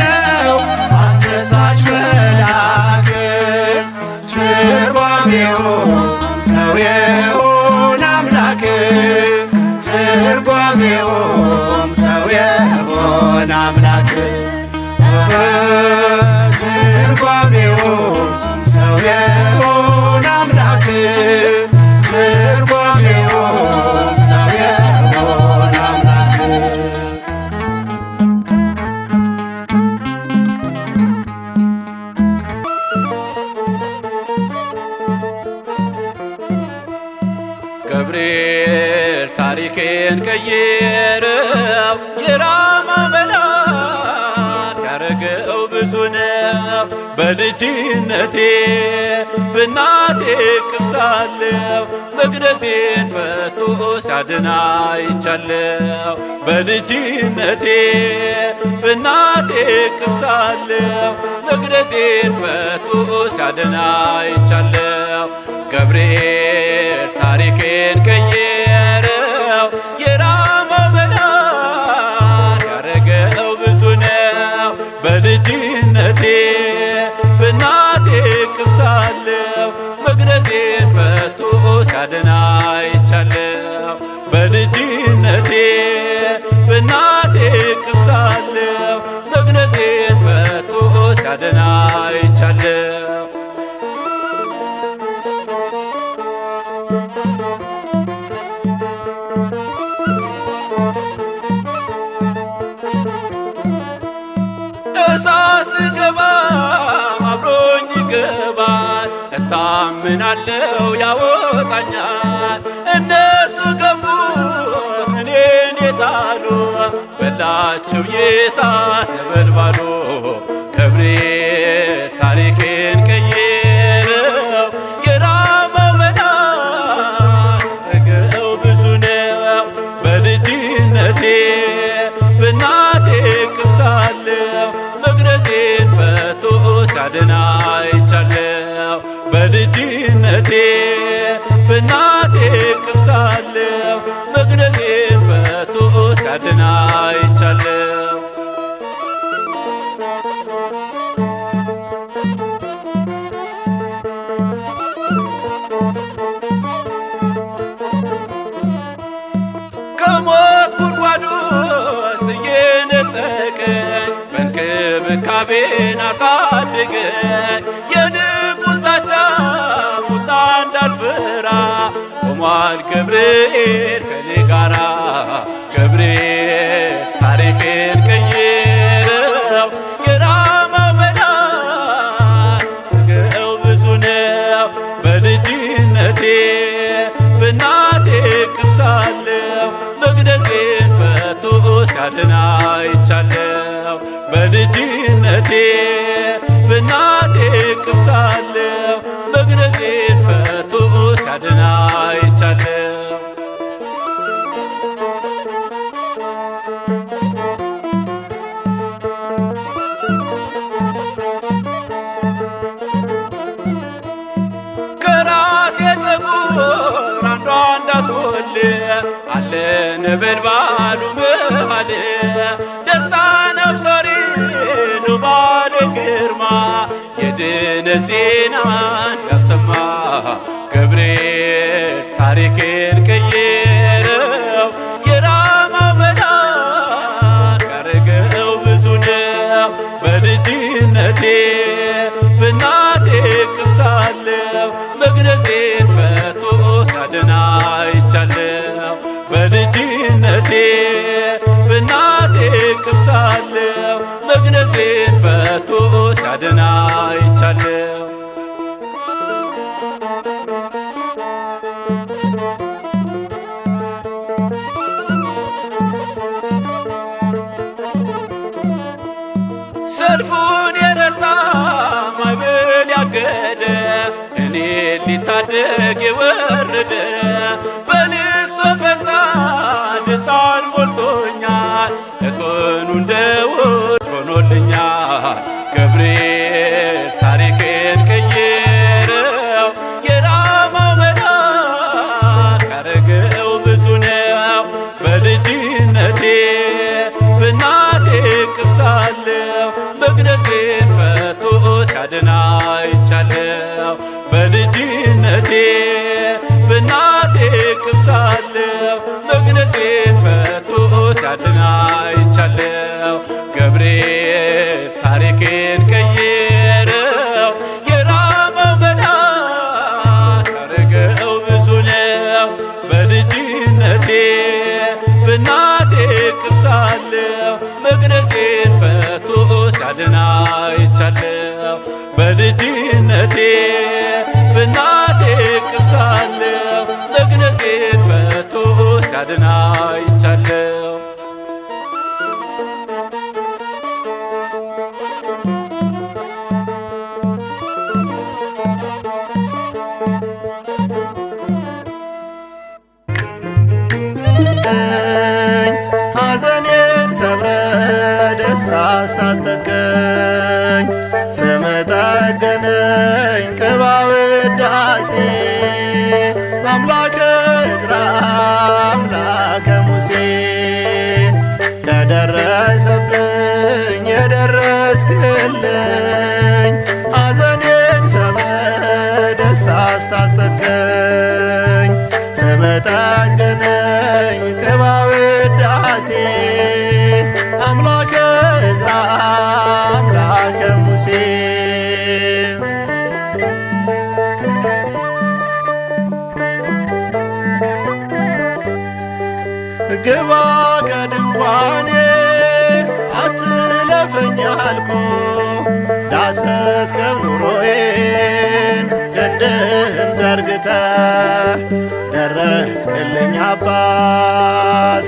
ነው አስደሳች መልአክ ትርጓሜው ሰው የሆነ አምላክ ትርጓሜው ሰው የሆነ አምላክ ትርጓሜው ሰው የሆነ አምላክ ትርጓሜው ሰው የሆነ አምላክ ገብርኤል ታሪኬን ቀየረው የራማ መልአክ ያረገው ብዙ ነው። በልጅነቴ በእናቴ እቅፍ ሳለሁ መቅደሴን ፈቶ ሲያድን አይቻለሁ። በልጅነቴ በእናቴ እቅፍ ሳለሁ መቅደሴን ፈቶ ሲያድን አይቻለሁ። ገብርኤል ታሪኬን ቀየረው የራማ መልአክ ያረገው ብዙ ነው። በልጅነቴ በእናቴ እቅፍ ሳለሁ መቅደሴን ፈቶ ሲያድን አይቻለሁ። በልጅነቴ በእናቴ እቅፍ ሳለሁ መቅደሴን ፈቶ ሲያድን አይቻለሁ። ስገባ አብሮኝ ይገባል። እታምናለው ያወጣኛል። እነሱ ገቡ እኔን የጣሉ በላቸው የእሳት ነበልባሉ። ገብርኤል ታሪኬን ቀየረው የራማው መልአክ ነገው ብዙ ነው። በልጅነቴ በእናቴ እቅፍ ሳለሁ መግነዜን ፈቶ ሲያድን አይቻለሁ። በልጅነቴ በእናቴ እቅፍ ሳለሁ መግነዜን ፈቶ ሲያድን አይቻለሁ። ከሞት ጉድጓድ ውስጥ እየነጠቀኝ በእንክብካቤን አሳደገኝ። የንጉሥ ዛቻ ቁጣ እንዳልፈራ ቆሟል ገብርኤል ከኔ ጋራ። ገብርኤል ታሪኬን ቀየረው የራማው መልአክ ነገው ብዙ ነው። በልጅነቴ በእናቴ እቅፍ ሳለሁ መግነዜን ፈቶ ሲያድን አይቻለሁ። በልጅነቴ በእናቴ እቅፍ ሳለሁ መግነዜን ፈቶ ሲያድን አይቻለሁ። ከራሴ ፀጉር አንዷ እንዳትወል አለ ነበልባሉ መሃል። ደስታን አብሳሪ ነው ባለ ግርማ የድነት ዜናን ያሰማ። ገብርኤል ታሪኬን ቀየረው የራማው መልአክ ያረገው ብዙ ነው። በልጅነቴ በእናቴ እቅፍ ሳለሁ መግነዜን ፈቶ ሲያድን አይቻለሁ። በልጅነቴ በእናቴ እቅፍ ሳለሁ መግነዜን ፈቶ ሲያድን አይቻለሁ። ሰልፉን የረታ ማዕበል ያገደ እኔን ሊታደግ የወረደ በልቅሶ ፈንታ ደስታን ሞልቶኛል። እቶኑ እንደ ውድ ሆኖልኛል። ገብርኤል ታሪኬን ቀየረው የራማው መልአክ ያረገው ብዙ ነው። በልጅነቴ በእናቴ እቅፍ ሳለሁ መግነዜን ፈቶ ሲያድን አይቻለሁ። በልጅነቴ በእናቴ እቅፍ ሳለሁ መግነዜን ፈቶ ሲያድን አይቻለሁ። ገብርኤል ታሪኬን ቀየረው የራማው መልአክ ያረገው ብዙ ነው። በልጅነቴ በእናቴ እቅፍ ሳለሁ መግነዜን ፈቶ ሲያድን አይቻለሁ። በልጅነቴ በእናቴ እቅፍ ሳለሁ መግነዜን ፈቶ ሲያድን አይቻለሁ። ሐዘኔን ሰብረ ደስታ አስታጠቀኝ። ስም ጠገነኝ ቅባ ውዳሴ አምላከ ዕዝራ አምላከ ሙሴ። ከደረሰብኝ የደረስክልኝ ሐዘኔን ሰብረ ደስታ አስታጠቀኝ። ስም ጠገነኝ ቅባ ውዳሴ አምላከ ዕዝራ አምላከ ሙሴ። ግባ ከድንኳኔ አትለፈኛ እያልኩ ዳሰስከው ኑሮዬን ክንድህን ዘርግተህ ደረስክልኝ አባ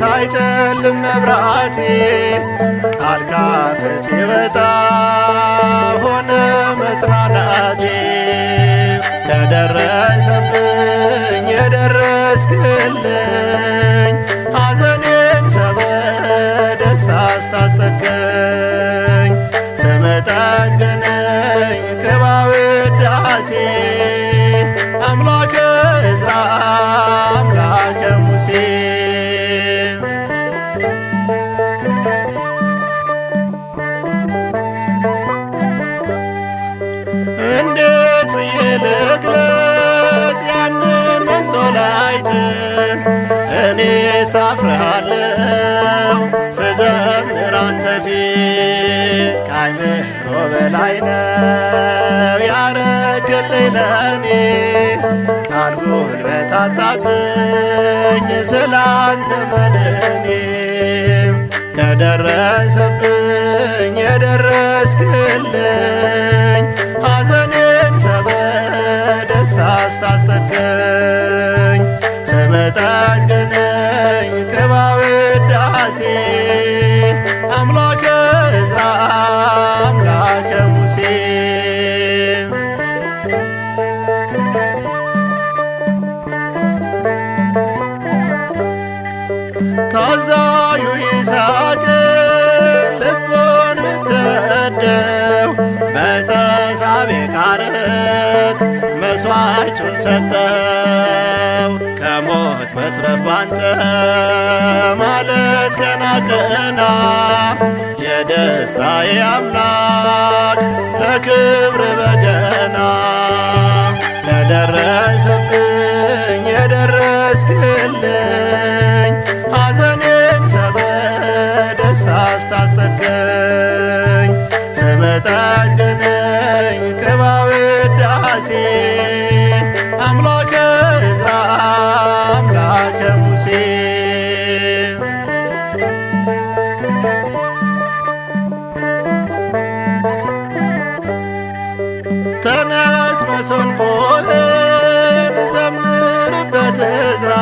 ሳይጨልም መብራቴ ቃል ካፍ ሲወጣ ሆነ መጽናናቴ ከደረሰብኝ የደረስክልኝ ሐዘኔን በደስታ አስታጠቅከኝ ስምህ ጠገነኝ ቅባ ውዳሴ አምላከ ዕዝራ አምላከ ሙሴ እንዴት ብዬ ልግለጥ ያንን መንጦላይት እኔ ሳፍርሃለው ስዘምር አንተ ፊት ከአይምሮ በላይ ነው ያረክልኝ ለኔ ቃል ጉልበት አጣብኝ ስላንተ መድኔ ከደረሰብኝ የደረስክልኝ ሐዘኔን በደስታ አስታጠቅከኝ ስምህ ጠገነኝ ቅባ ውዳሴ አምላከ ዕዝራ አምላከ ሙሴ ታዛዡ ይስሐቅ ልቡን ብትወደው በተሳቤ ቃርክ መሥዋዕቱን ሰጠው ከሞት መትረፍ ባንተ ማለት ቀና የደስታዬ አምላክ ለክብር በገና ከደረሰብኝ የደረስክልኝ ሐዘኔን በደስታ አስታጠቅከኝ ስምህ ጠገነኝ ቅባ ውዳሴ አምላከ ዕዝራ አምላከ ሙሴ ተነስ መሰንቆህን ዘምርበት ዕዝራ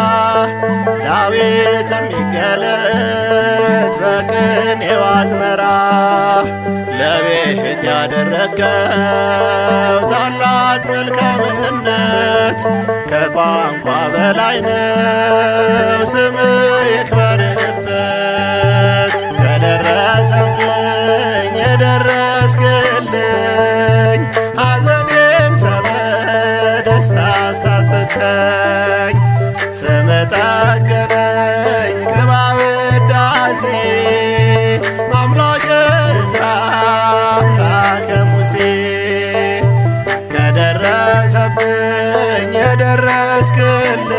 ዳዊት የሚገለጥ በቅኔው አዝመራ ለቤት ያደረገው ታላቅ መልካምነት ከቋንቋ በላይ ነው ስምህ ይክበርበት ከደረሰብኝ የደረስክልኝ ሐዘኔን በደስታ አስታጠቅከኝ ስምህ ጠገነኝ ቅባ ውዳሴ አምላከ ዕዝራ አምላከ ሙሴ ከደረሰብኝ የደረስክልኝ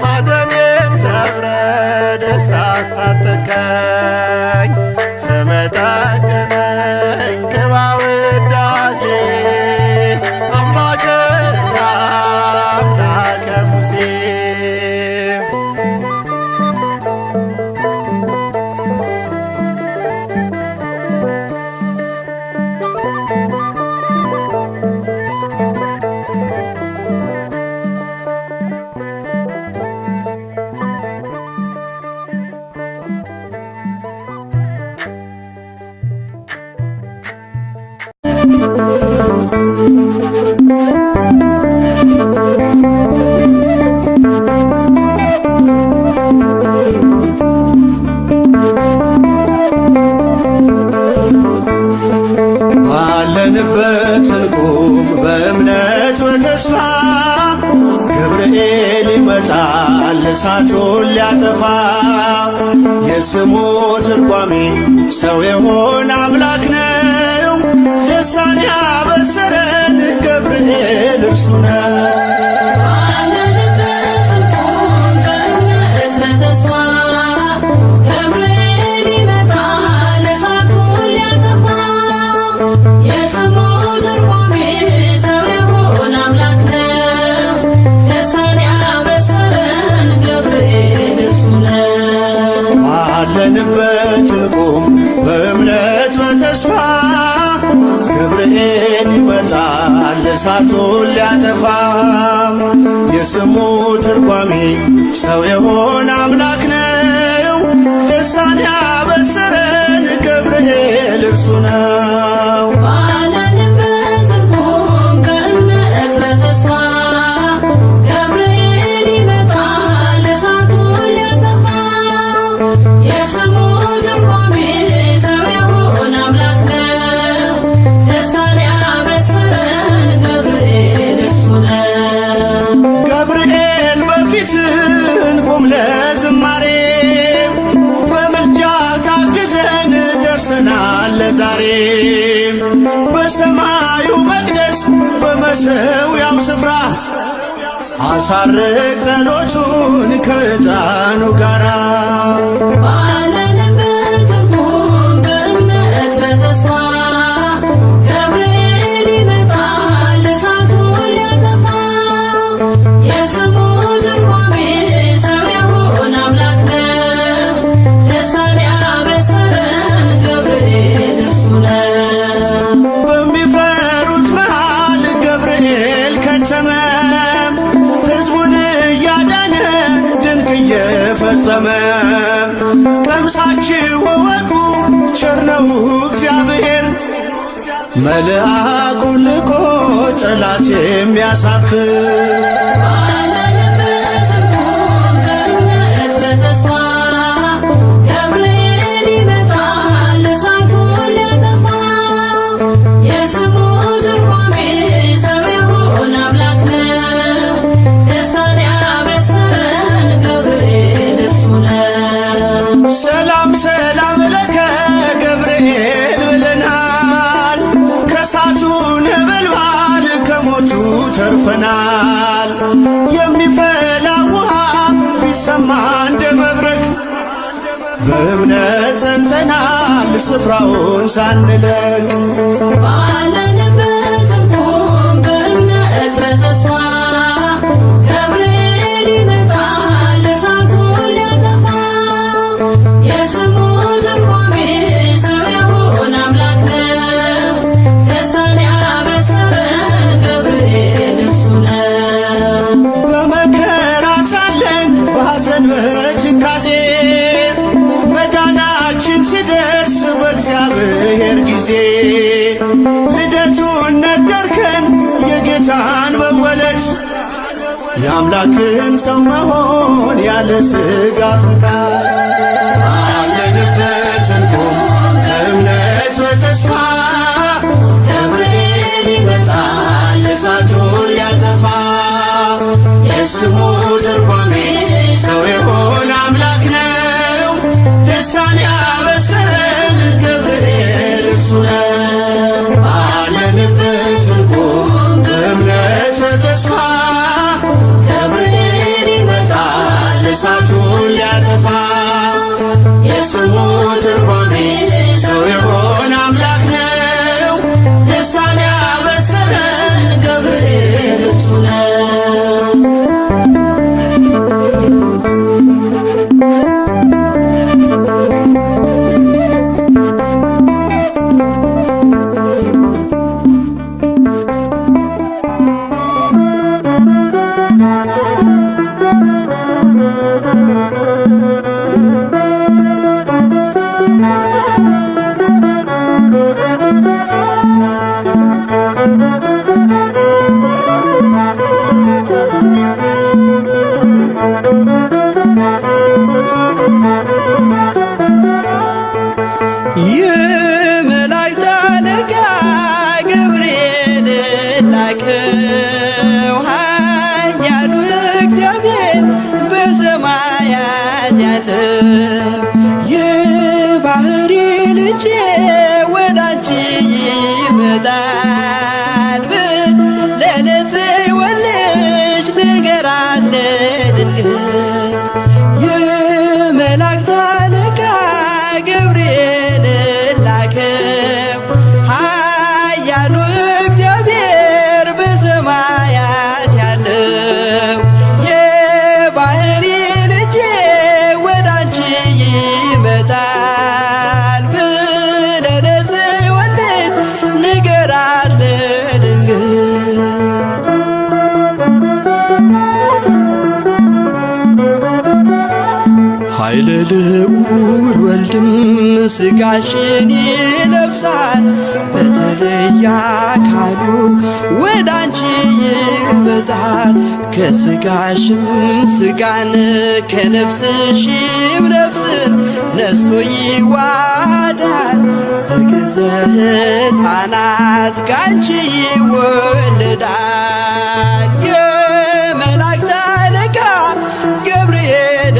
ሐዘኔን በደስታ አስታጠቅከኝ ስምህ ጠገነኝ ቅባ ውዳሴ አምላከ ዕዝራ አምላከ ሙሴ ባለንበት እንቁም በእምነት በተስፋ ገብርኤል ይመጣል እሳቱን ሊያጠፋ የስሙ ትርጓሜ ሰው የሆነ አምላክ ነው ደስታን ያበሰረን ገብርኤል እርሱ ነው። ባለንበት እንቁም በእምነት በተስፋ ይመጣል እሳቱን ሊያጠፋ። የስሙ ትርጓሜ ሰው የሆነ አምላክ ነው። ደስታን ያበሰረን ገብርኤል እርሱ ነው። ባለንበት እንቆም በእምነት በተስፋ ገብርኤል ይመጣል እሳቱን ሊያጠፋ። የስሙ ትርጓሜ ሰው የሆነ አምላክ ነው። ደስታን ያበሰረን ገብርኤል እርሱ ነው። ገብርኤል በፊት እንቁም ለዝማሬ፣ በምልጃ ታግዘን ደርሰናል ለዛሬ። በሰማዩ መቅደስ በመሠዊያው ስፍራ አሳርግ ጸሎቱን ከዕጣኑ ጋራ። ባለንበት እንቆም በእምነት በተስፋ ገብርኤል ይመጣል እሳቱን ሊያጠፋ። የስሙ ትርጓሜ ሰው የሆነ አምላክ ነው። ደስታን ያበሰረን ገብርኤል እርሱ ነው። በሚፈሩት መሃል ገብርኤል ከተመ፣ ሕዝቡን እያዳነ ድንቅ እየፈጸመ። ቀምሳችሁ እወቁ ቸር ነው እግዚአብሔር፣ መልአኩን ልኮ ጠላት የሚያሳፍር። ባለንበት እንቆም በእምነት በተስፋ ገብርኤል ይመጣል እሳቱን ሊያጠፋ። የስሙ ትርጓሜ ሰው የሆነ አምላክ ነው። ደስታን ያበሰረን ገብርኤል እርሱ ነው። ሰላም ሰላም ለከ ገብርኤል ብለናል፣ ከእሳቱ ነበልባል ከሞቱ ተርፈናል። የሚፈላ ውሃ ቢሰማ እንደ መብረቅ በእምነት ጸንተናል ስፍራውን ሳንለቅ። ባለንበት እንቆም በእምነት በተስፋ ገብርኤል ይመጣል እሳቱን ሊያጠፋ። የስሙ ትርጓሜ ሰው የሆነ አምላክ ነው። ደስታን ያበሰረን ገብርኤል እርሱ ነው። በመከራ ሳለን በሐዘን በትካዜ መዳናችን ሲደርስ በእግዚአብሔር ጊዜ ልደቱን ነገርከን የጌታን መወለድ፣ የአምላክን ሰው መሆን ያለ ሥጋ ፈቃድ። ባለንበት እንቆም በእምነት በተስፋ ገብርኤል ይመጣል እሳቱን ሊያጠፋ። የስሙ ትርጓሜ ሰው የሆነ አምላክ ነው። ደስታን ያበሰረን ገብርኤል እርሱ ነው። ባለንበት እንቆም በእምነት በተስፋ ገብርኤል ይመጣል እሳቱን ሊያጠፋ። የስሙ ትርጓሜ ሰው የሆነ አምላክ ነው። ደስታን ያበሰረን ገብርኤል እርሱ ነው። ስለ ልዑል ወልድም ሥጋሽን ይለብሳል። በተለየ አካሉ ወደ አንቺ ይመጣል። ከሥጋሽም ሥጋን ከነፍስሽም ነፍስን ነስቶ ይዋሃዳል። በገዛ ሕፃናት ካንቺ ይወለዳል። የመላእክት አለቃ ገብርኤል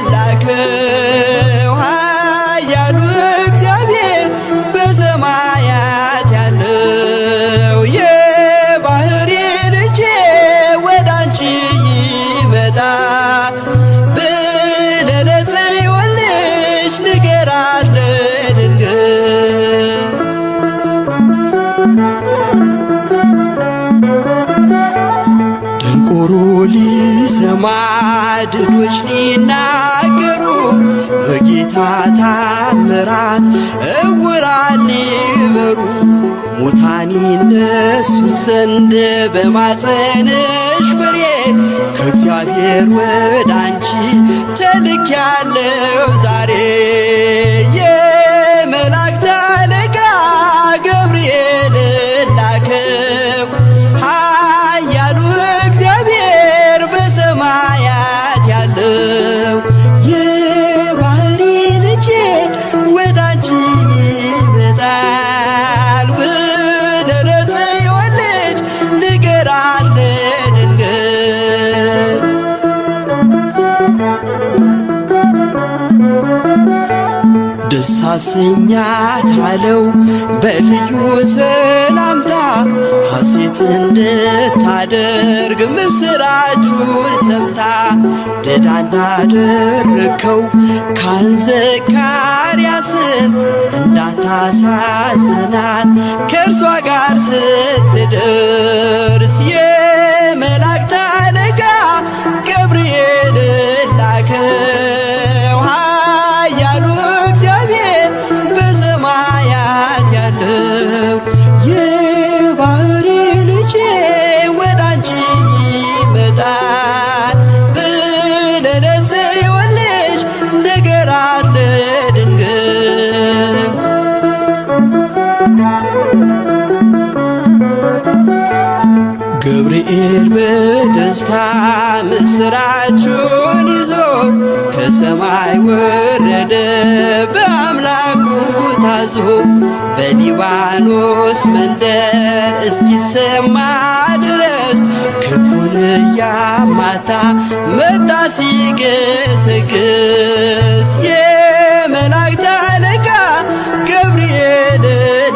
ላከው ኃያሉ እግዚአብሔር በሰማያት ያለው የባሕሪ ልጄ ወደ አንቺ ይመጣ ብለህ ለጽዮን ልጅ ንገራት ለድንግል። ደንቆሮ ሊሰማ ድዶች ሊናገሩ በጌታ ታምራት ዕውራን ሊበሩ ሙታን ይነሱ ዘንድ በማፀንሽ ፍሬ ከእግዚአብሔር ወደ አንቺ ተልኬያለሁ ዛሬ። የመላእክት አለቃ ገብርኤል ላከው ኃያሉ እግዚአብሔር በሰማያት ያለው የባሕሪ ልጄ ወደ አንቺ ይመጣል ብለህ ለጽዮን ልጅ ንገራት ለድንግል። ደስ አሰኛት አለው በልዩ ሰላምታ ሐሴት እንድታደርግ ምስራቹን ሰምታ። ድዳ እንዳደረግከው ካህን ዘካርያስን እንዳታሳዝናት ከእርሷ ጋር ስትደርስ የመላእክት አለቃ ገብርኤል ላከው ኃያሉ እግዚአብሔር በሰማያት ያለው የባሕሪ ልጄ ወደ አንቺ ይመጣል ብለህ ለጽዮን ልጅ ንገራት ለድንግል። ገብርኤል በደስታ ምስራቹን ይዞ ከሰማይ ወረደ በአምላኩ ታዞ። በሊባኖስ መንደር እስኪሰማ ድረስ ክፉን እያማታ መጣ ሲገሰግስ። የመላእክት አለቃ ገብርኤል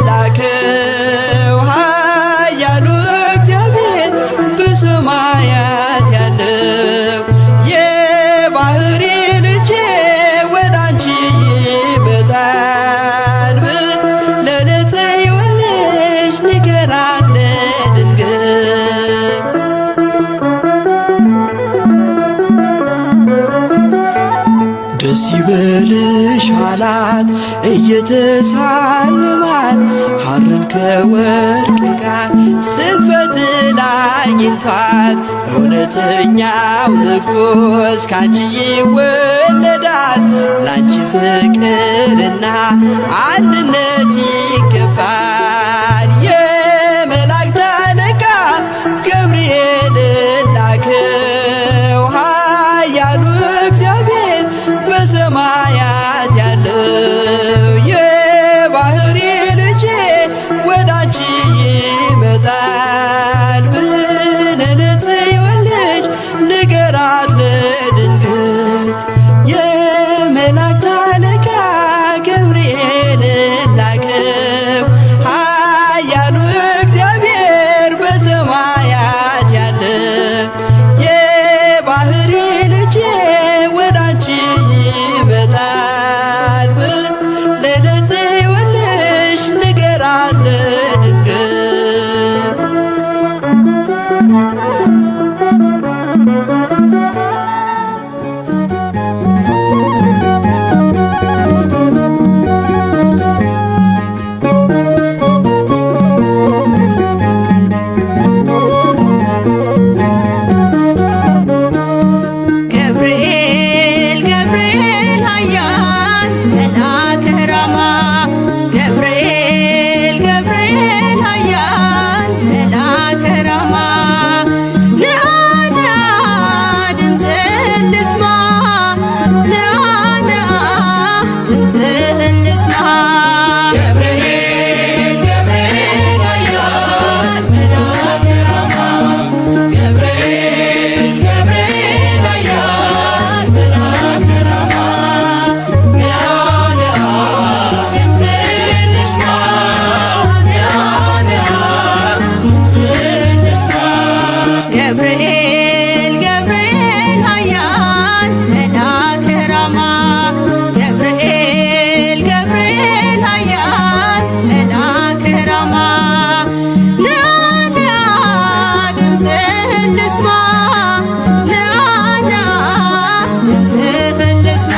ላከው ኃያሉ እግዚአብሔር በሰማያት ያለው የባሕሪ ልጄ ወደ አንቺ ይመጣል ብለህ ለጽዮን ልጅ ንገራት ለድንግል። ደስ ይበልሽ አላት እየተሳለማት ሐርን ከወርቅ ጋር ስትፈትል አግኝቷት። እውነተኛው ንጉሥ ካንቺ ይወለዳል። ላንቺ ፍቅርና አንድነት ይገባል። የመላእክት አለቃ ገብርኤል ላከው ኃያሉ እግዚአብሔር በሰማያት ያለው የባሕሪ ልጄ ወደ አንቺ ይመጣል ብለህ ለጽዮን ልጅ ንገራት ለድንግል። የመላእክት አለቃ ገብርኤል ላከው ኃያል መልአከ ራማ ነአ ነአ ድምፅህን ልስማ ነአ ነአ ድምፅህን ልስማ ገብርኤል ገብርኤል ኃያል መልአከ ራማ ገብርኤል ገብርኤል ኃያል መልአከ ራማ ነአ ነአ ድምፅህን ልስማ ነአ ነአ ድምፅህን ልስማ ገብርኤል ገብርኤል ኃያል መልአከ ራማ ገብርኤል ገብርኤል ኃያል መልአከ ራማ ነአ ነአ ድምፅህን ልስማ ነአ ነአ ድምፅህን ልስማ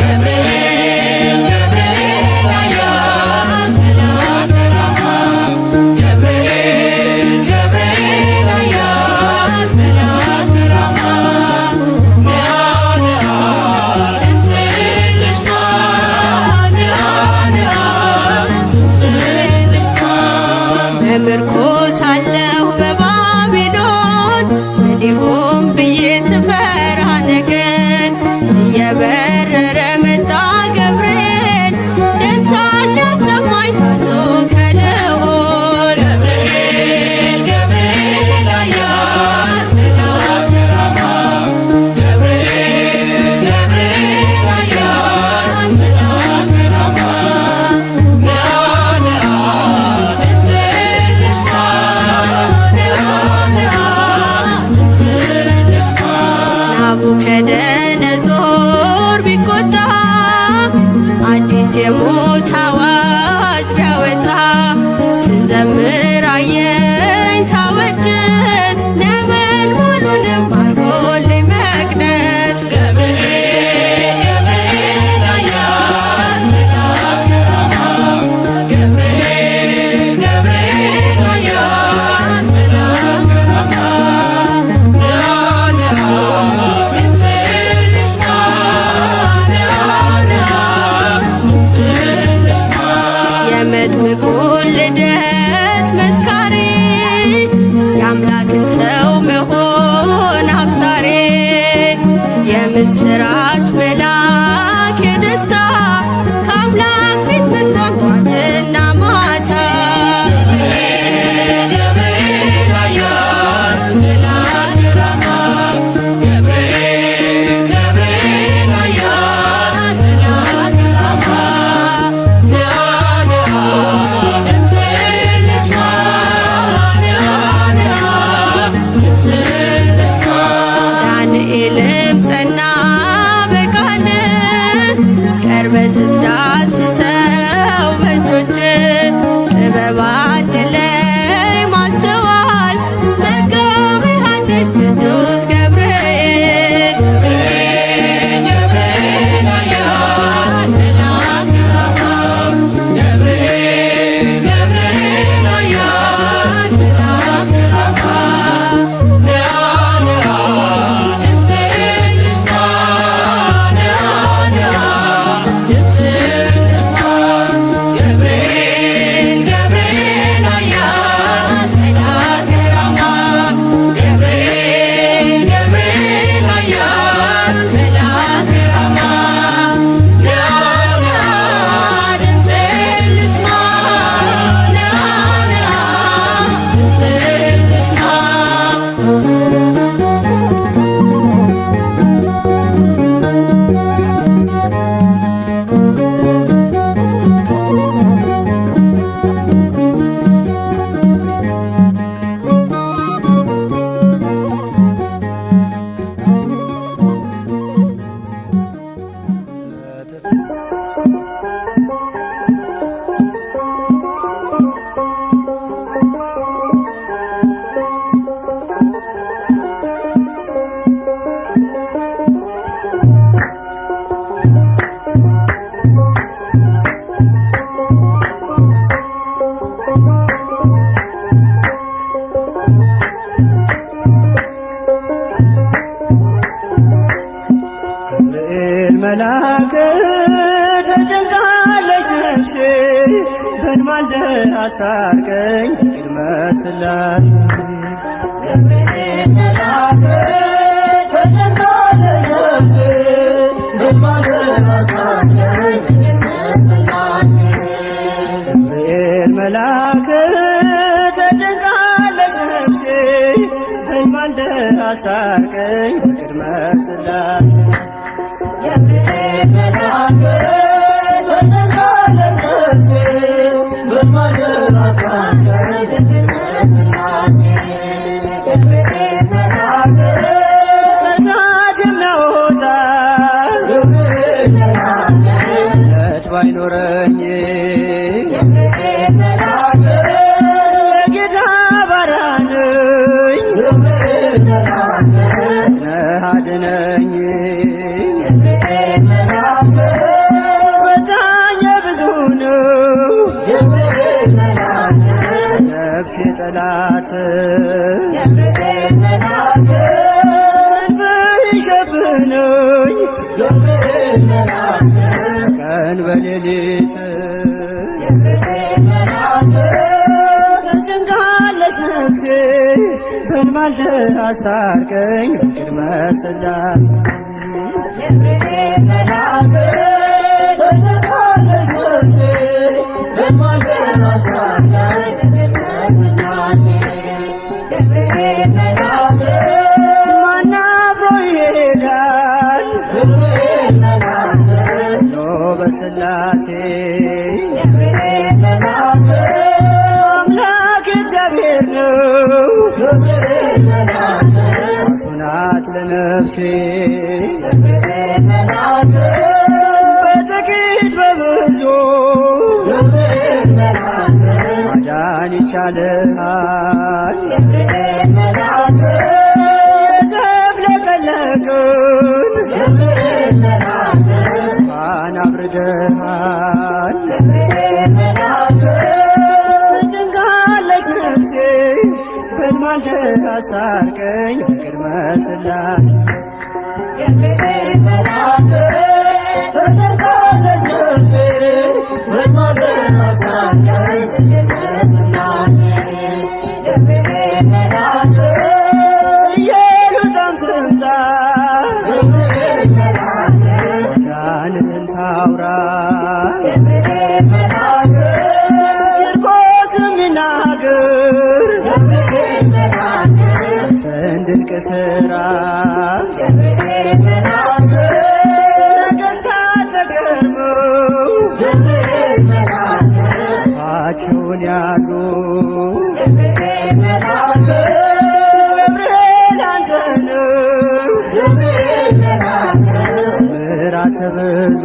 ገብርኤል ገብርኤል ኃያል መልአከ ራማ ገብርኤል ገብርኤል ኃያል መልአከ ራማ ነአ ነአ ድምፅህን ልስማ ነአ ነአ ድምፅህን ልስማ በምርኮ ሳለሁ በባቢሎን ምን ይሆን ብዬ ስፈራ ነገን እየበረረ መጣ ገብርኤል ደስታን ሊያሰማኝ ታዞ ከልዑል ገብርኤል ገብርኤል ኃያል መልአከ ራማ ገብርኤል ገብርኤል ኃያል መልአከ ራማ ነአ ነአ ድምፅህን ልስማ ነአ ነአ ድምፅህን ልስማ ናቡከደነጾር ቢቆጣ አዲስ የሞት አዋጅ ቢያወጣ ስዘምር አየኝ ሳወድስ ነበልባሉንም አርጎልኝ መቅደስ ገብርኤል ገብርኤል ኃያል መልአከ ራማ ገብርኤል ገብርኤል ኃያል መልአከ ራማ ነአ ነአ ድምፅህን ልስማ ነአ ነአ ድምፅህን ልስማ የመጥምቁን ልደት አስታርቀኝ ቅድመ ሥላሴ ገብርኤል መልአክ ተጨንቃለች ነፍሴ በማልደ አስታርቀኝ ቅድመ ሥላሴ ገብርኤል መልአክ ተጨንቃለች ነፍሴ በማልደ አስታርቀኝ ቅድመ ሥላሴ ገብርኤል መልአክ ከእሳት የሚያወጣ እምነት ባይኖረኝ የጌታ ባሪያ ነኝ ነህ አድነኝ ፈታኝ ብዙ ነው ነፍሴ ጠላት ክንፍህን ሸፍነኝ ቀን በሌሊት ተጨንቃለች ነፍሴ በማልደ አስታርቀኝ ቅድመ ሥላሴ ገብርኤል መልአክ ተጨንቃለች ነፍሴ በማልደ አስታርቀኝ ቅድመ ሥላሴ ገብርኤል መልአክ ማን አፍሮ ይሄዳል በሥላሴ ገብርኤል መልአክ አምላክ እግዚአብሔር ነው ዋስ ናት ለነፍሴ ገብርኤል መልአክ በጥቂት በብዙ ማዳን ይቻልሃል ገብርኤል መልአክ የተፍለቀለቅን ፋና አብርደሃል ተጨንቃለች ነፍሴ በማልደ አስታርቀኝ ቅድመ ሥላሴ ገብርኤል መልአክ ተጨንቃለች ነፍሴ በማልደ አስታርቀኝ ቅድመ ሥላሴ ገብርኤል መልአክ ኢየሉጣም ትምጣ ዳንህን ታውራ ገብርኤል መልአክ ቂርቆስም ይናገር ገብርኤል መልአክ ድንቅ ሥራ ገብርኤል መልአክ ነገሥታት ተገርመው ገብርኤል መልአክ አፋቸውን ያዙ ገብርኤል መልአክ ገብርኤል አንተ ነህ ገብርኤል መልአክ ምሕረት ብዙ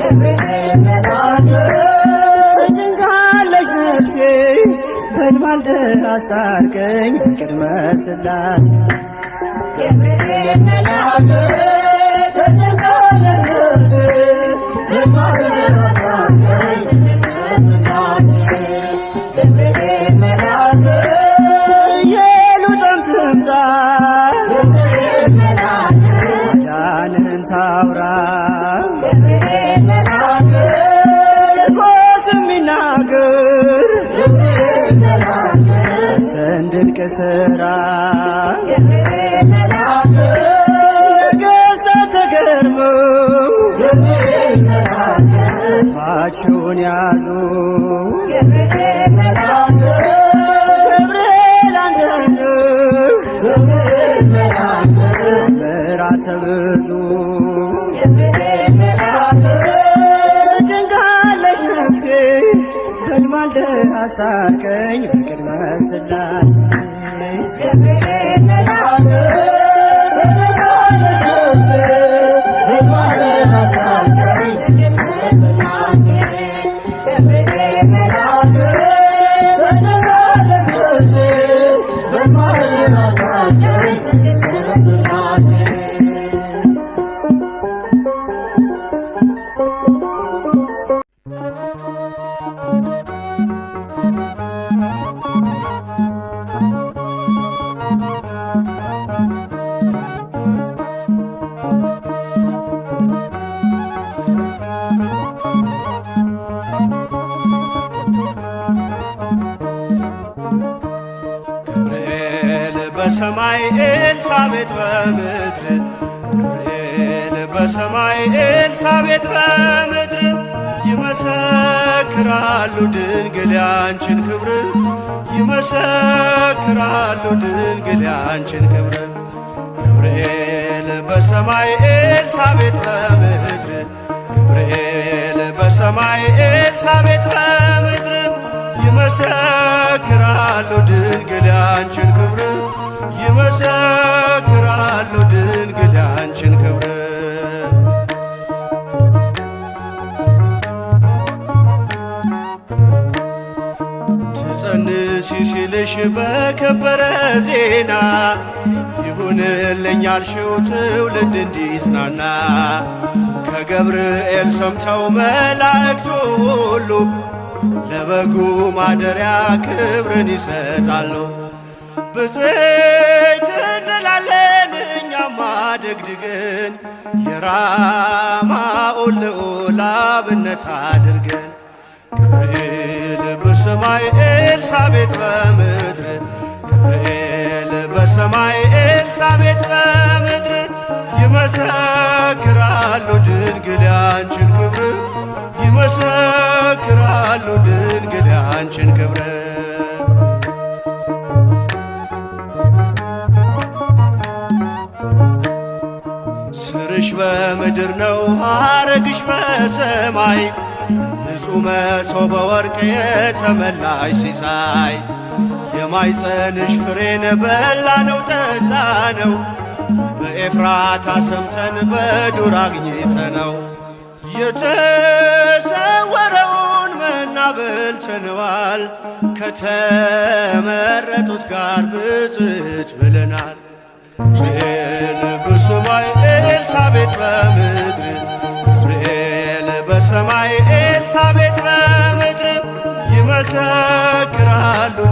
ገብርኤል መልአክ ተጨንቃለች ነፍሴ በማልደ አስታርቀኝ ቅድመ ሥላሴ ገብርኤል መልአክ ተጨንቃለች ነፍሴ በማልደ አስታርቀኝ ቅድመ ሥላሴ ገብርኤል መልአክ ኢየሉጣም ትምጣ ገብርኤል መልአክ ማዳንህን ታውራ ገብርኤል መልአክ ቂርቆስም ይናገር ገብርኤል መልአክ ድንቅ ሥራ ገብርኤል መልአክ ነገሥታት ተገርመው ገብርኤል መልአክ አፋቸውን ያዙ ገብርኤል መልአክ ገብርኤል አንተ ነህ ገብርኤል መልአክ ምሕረት ብዙ ገብርኤል መልአክ ተጨንቃለች ነፍሴ በማልደ አስታርቀኝ ቅድመ ሥላሴ ገብርኤል መልአክ ተጨንቃለች ነፍሴ በማልደ አስታርቀኝ ቅድመ ሥላሴ ገብርኤል መልአክ ተጨንቃለች ነፍሴ በማልደ አስታርቀኝ ቅድመ ሥላሴ በሰማይ ኤልሳቤጥ በምድር ገብርኤል በሰማይ ኤልሳቤጥ በምድር ይመሰክራሉ ድንግል ያንቺን ክብር ይመሰክራሉ ድንግል ያንቺን ክብር ገብርኤል በሰማይ ኤልሳቤጥ በምድር ገብርኤል በሰማይ ኤልሳቤጥ በምድር ይመሰክራሉ ድንግል ያንቺን ክብር ይመሰክራሉ ድንግል ያንቺን ክብር ትጸንሲ ሲልሽ በከበረ ዜና ይሁንልኝ ያልሽው ትውልድ እንዲጽናና ከገብርኤል ሰምተው መላእክቱ ሁሉ ለበጉ ማደሪያ ክብርን ይሰጣሉ። ብፅዕት እንላለን እኛም አደግድገን የራማውን ልዑል አብነት አድርገን ገብርኤል በሰማይ ኤልሳቤጥ በምድር ገብርኤል በሰማይ ኤልሳቤጥ በምድር ይመሰክራሉ ድንግል ያንቺን ክብር ይመሰክራሉ ድንግል ያንቺን ክብር ስርሽ በምድር ነው ሐረግሽ በሰማይ ንጹሕ መሶበ ወርቅ የተመላሽ ሲሳይ የማይጸንሽ ፍሬን በላነው ጠጣነው በኤፍራታ ሰምተን በዱር አግኝተነው የተሰወረውን መና በልተነዋል ከተመረጡት ጋር ብፅዕት ብለናል። ገብርኤል በሰማይ ኤልሳቤጥ በምድር ገብርኤል በሰማይ ኤልሳቤጥ በምድር ይመሰክራሉ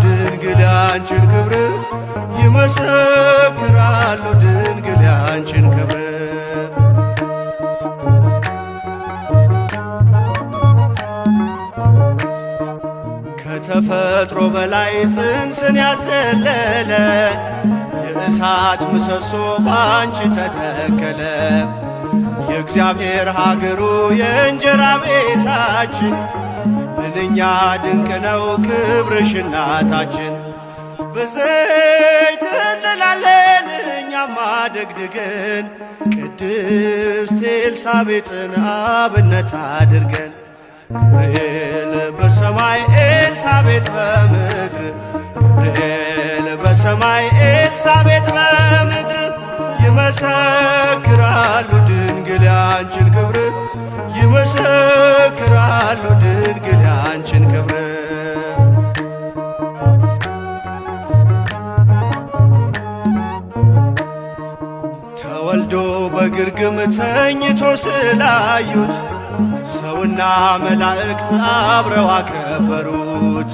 ድንግል ያንቺን ክብር ይመሰክራሉ ድንግል ያንቺን ክብር ከተፈጥሮ በላይ ጽንስን ያዘለለ የእሳት ምሰሶ ባንቺ ተተከለ የእግዚአብሔር ሀገሩ የእንጀራ ቤታችን ምንኛ ድንቅ ነው ክብርሽ እናታችን ብፅዕት እንላለን እኛም አደግድገን ቅድስት ኤልሳቤጥን አብነት አድርገን ገብርኤል በሰማይ ኤልሳቤጥ በምድር ገብርኤል በሰማይ ኤልሳቤጥ በምድር ይመሰክራሉ ድንግል ያንቺን ክብር ይመሰክራሉ ድንግል ያንቺን ክብር ተወልዶ በግርግም ተኝቶ ስላዩት ሰውና መላእክት አብረው አከበሩት።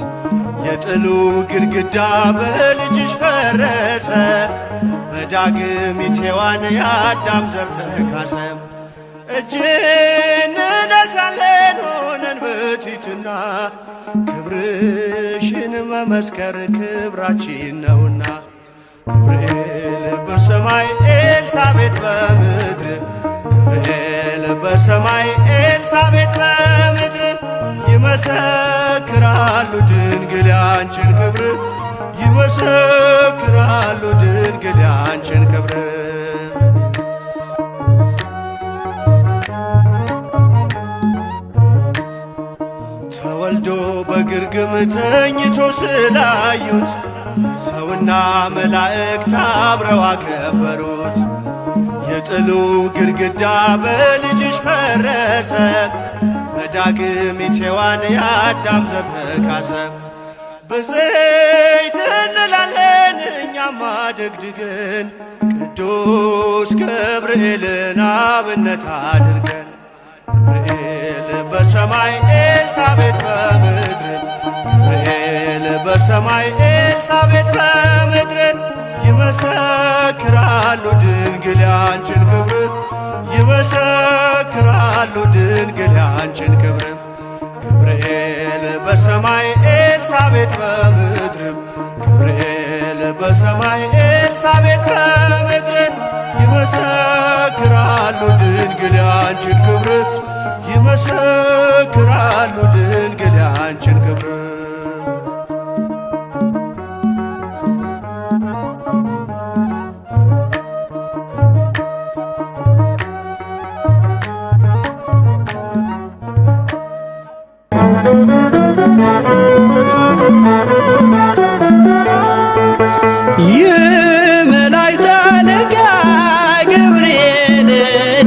የጥሉ ግድግዳ በልጅሽ ፈረሰ በዳግሚት ሔዋን የአዳም ዘር ተካሰ። እጅ እንነሳለን ሆነን በትሕትና ክብርሽን መመስከር ክብራችን ነውና ገብርኤል በሰማይ ኤልሳቤጥ በምድር ገብርኤል በሰማይ ኤልሳቤጥ በምድር ይመሰክራሉ ድንግል ያንቺን ክብር ይመሰክራሉ ድንግል ያንቺን ክብር ተወልዶ በግርግም ተኝቶ ስላዩት ሰውና መላእክት አብረው አከበሩት። የጥሉ ግድግዳ በልጅሽ ፈረሰ በዳግሚት ሔዋን የአዳም ዘር ተካሰ። ብፅዕት እንላለን እኛም አደግድገን ቅዱስ ገብርኤልን አብነት አድርገን ገብርኤል በሰማይ ኤልሳቤጥ በምድር ገብርኤል በሰማይ ኤልሳቤጥ በምድር ይመሰክራሉ ድንግል ያንቺን ክብር ይመሰክራሉ ድንግል ያንቺን ክብር ገብርኤል በሰማይ ኤልሳቤጥ በምድር ገብርኤል በሰማይ ኤልሳቤጥ ከምድርን ይመሰክራሉ ድንግል ያንቺን ክብር ይመሰክራሉ ድንግል ያንቺን ክብር። የመላእክት አለቃ ገብርኤል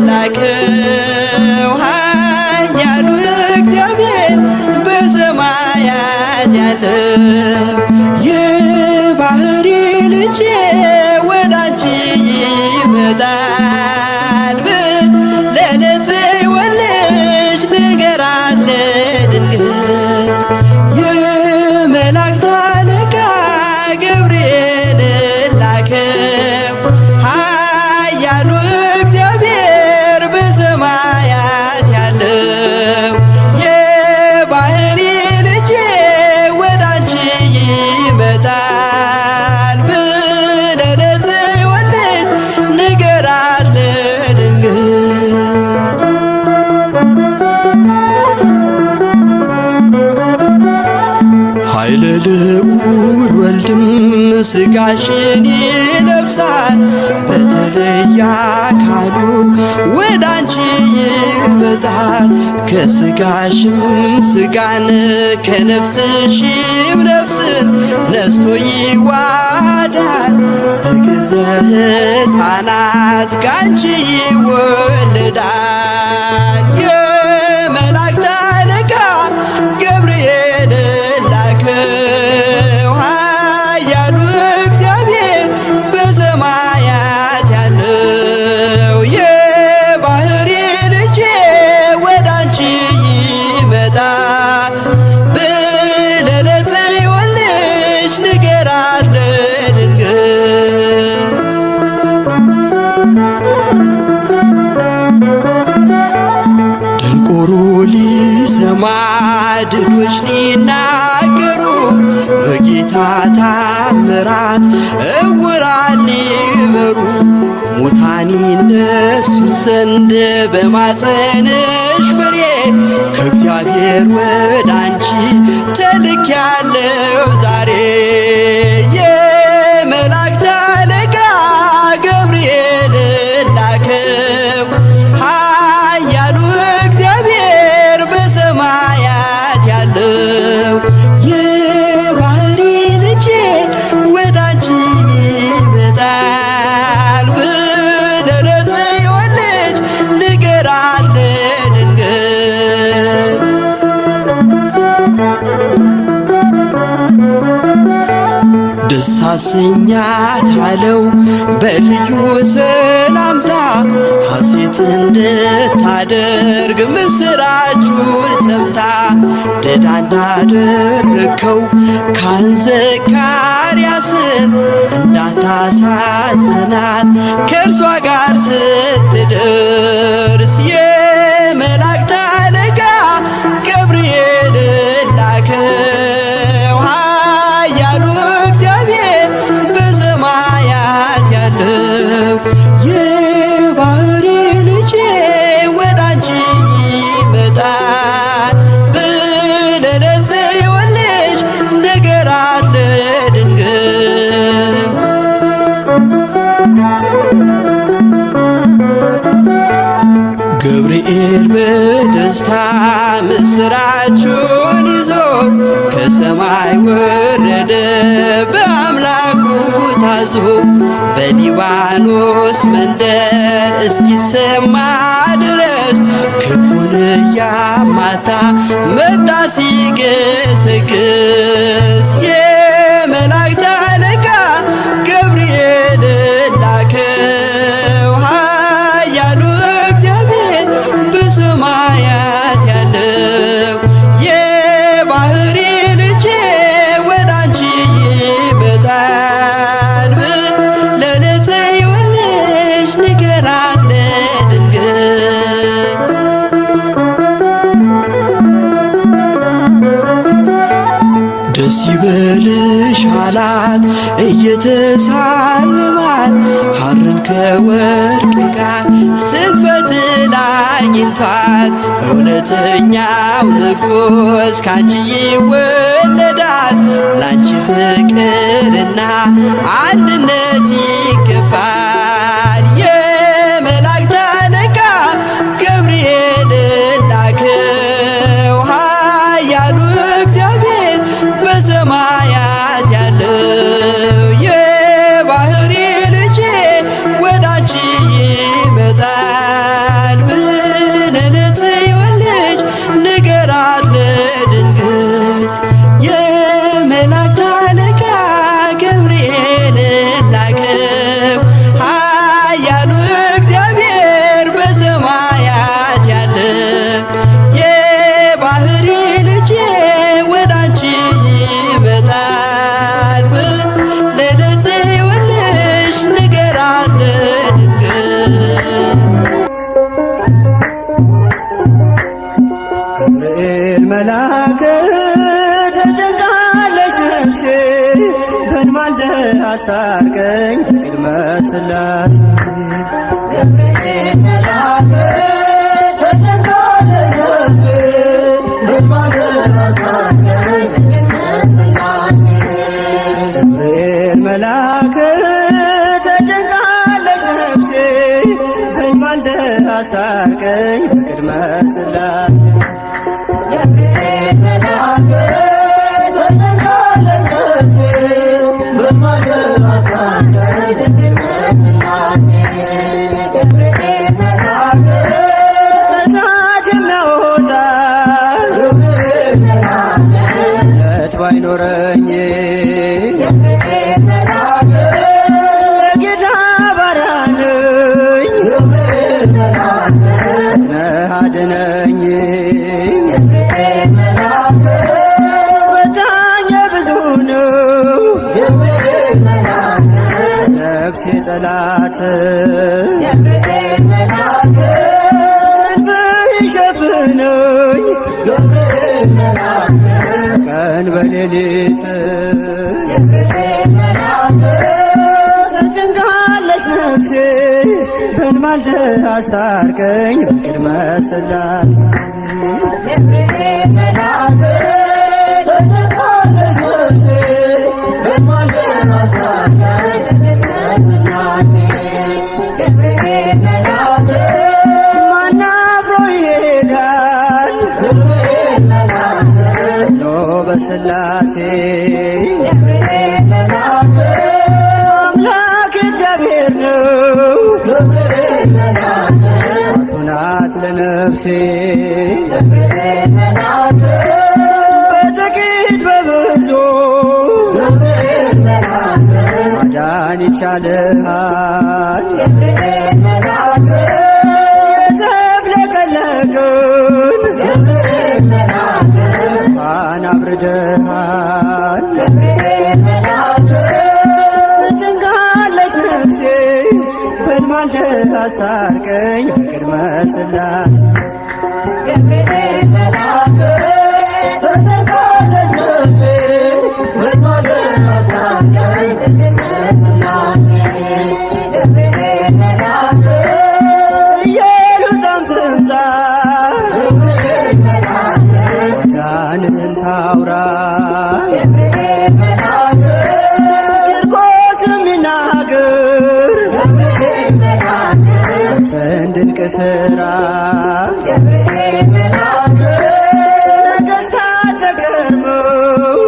ላከው ኃያሉ እግዚአብሔር በሰማያት ያለው የባሕሪ ልጄ ወዳንቺ ይመጣል ለጽዮን ልጅ ንገራት ለድንግል። የመላእክት አለቃ ገብርኤል ላከው ኃያሉ እግዚአብሔር በሰማያት ያለው የባሕሪ ልጄ ወዳንቺ ይመጣል ለጽዮን ልጅ ንገራት ለድንግል። ኃይለ ልዑል ወልድም ሥጋሽን ይለብሳል በተለየ አካሉ ወዳንቺ ይመጣል። ከሥጋሽም ሥጋን ከነፍስሽም ነፍስን ነስቶ ይዋሃዳል። በግዘ ሕፃናት ካንቺ ይወለዳል። የመላእክት አለቃ ገብርኤል ላከው ኃያሉ እግዚአብሔር በሰማያት ያለው የባሕሪ ልጄ ወዳንቺ ይመጣል ለጽዮን ልጅ ንገራት ለድንግል። ደንቆሮ ሊሰማ ድዶች ሊናገሩ በጌታ ታምራት ዕውራን ሊበሩ ሙታን ይነሱ ዘንድ በማፀንሽ ፍሬ ከእግዚአብሔር ወዳንቺ ተልኬያለሁ ዛሬ። የመላእክት አለቃ ገብርኤል ላከው ኃያሉ እግዚአብሔር በሰማያት ያለው የባሕሪ ልጄ ወዳንቺ ይመጣል ለጽዮን ልጅ ንገራት ለድንግል። ደስ አሰኛት አለው በልዩ ሰላምታ ሐሴት እንድታደርግ ምስራቹን ሰምታ ድዳ እንዳደረግከው ካህን ዘካርያስን እንዳታሳዝናት ከእርሷ ጋር ስትደርስ የመላእክት አለቃ ገብርኤል ላከው ኃያሉ እግዚአብሔር በሰማያት ያለው የባሕሪ ልጄ ወዳንቺ ይመጣል ለጽዮን ልጅ ንገራት ለድንግል። ገብርኤል በደስታ ምስራቹን ይዞ ከሰማይ ወረደ በአምላኩ ታዞ በሊባኖስ መንደር እስኪሰማ ድረስ ክፉን እያማታ መጣ ሲገሰግስ። የመላእክት አለቃ ገብርኤል ላከው ኃያሉ እግዚአብሔር በሰማያት ያለው የባሕሪ ልጄ ወዳንቺ ይመጣል ለጽዮን ልጅ ንገራት ለድንግል። ደስ ይበል ልጅሽ አላት እየተሳለማት ሐርን ከወርቅ ጋር ስትፈትል አግኝቷት እውነተኛው ንጉሥ ካንቺ ይወለዳል። ላንቺ ፍቅርና አንድነት ይገባል። የመላእክት አለቃ ገብርኤል ላከው ኃያሉ እግዚአብሔር በሰማያት ያለው የባህሪ ልጄ ወዳንቺ ይመጣል ብለን ጽዮን ልጅ ንገራት ለድንግል። የመላእክት አለቃ ገብርኤል ላከው ኃያሉ እግዚአብሔር በሰማያት ያለ የባህሪ ልጄ ወዳንቺ ይመጣል ብለን ጽዮን ልጅ ንገራት ለድንግል። ገብርኤል መልአክ ተጨንቃለች ነፍሴ በንማልደ አስታርቀኝ ቅድመ ሥላሴ። ገብርኤል መልአክ ተጨንቃለች ነፍሴ በንማልደ አስታርቀኝ ቅድመ ሥላሴ። ገብርኤል መልአክ ተጨንቃለች ነፍሴ በንማልደ አስታርቀኝ ቅድመ ሥላሴ። ገብርኤል መልአክ ተጨንቃለች ነፍሴ በንማልደ አስታርቀኝ ቅድመ ሥላሴ። ገብርኤል መልአክ ከእሳት የሚያወጣ እምነት ባይኖረኝ ገብርኤል መልአክ የጌታ ባሪያ ነኝ ነህ አድነኝ። ገብርኤል መልአክ ፈታኝ ብዙ ነው ነፍሴ ጠላት። ገብርኤል መልአክ ክንፍህ ይሸፍነኝ ቀን በሌሊት። ገብርኤል መልአክ ተጨንቃለች ነፍሴ በንማልደ አስታርቀኝ ቅድመ ሥላሴ። ገብርኤል መልአክ ተጨንቃለች ነፍሴ በንማልደ አስታርቀኝ ቅድመ ሥላሴ። ገብርኤል መልአክ ማን አፍሮ ይሄዳል ኖ በሥላሴ። ገብርኤል መልአክ አምላክ እግዚአብሔር ነው ዋሱናት ለነፍሴ። ገብርኤል መልአክ በጥቂት በብዙ ማዳን ይቻልሃል። ገብርኤል መልአክ የተፍለቀለቅን ውሃን አብርደሃል። ገብርኤል መልአክ ተጨንቃለች ነፍሴ በንማልደ አስታርቀኝ ቅድመ ሥላሴ። ገብርኤል መልአክ ተጨንቃለች ነፍሴ በንማልደ አስታርቀኝ ቅድመ ሥላሴ። ገብርኤል መልአክ ኢየሩሳሌም ትምጣ ወዳንህን ታውራ። ገብርኤል መልአክ ቂርቆስም ይናገር አንተን ድንቅ ሥራ። ገብርኤል መልአክ ነገሥታት ተገርመው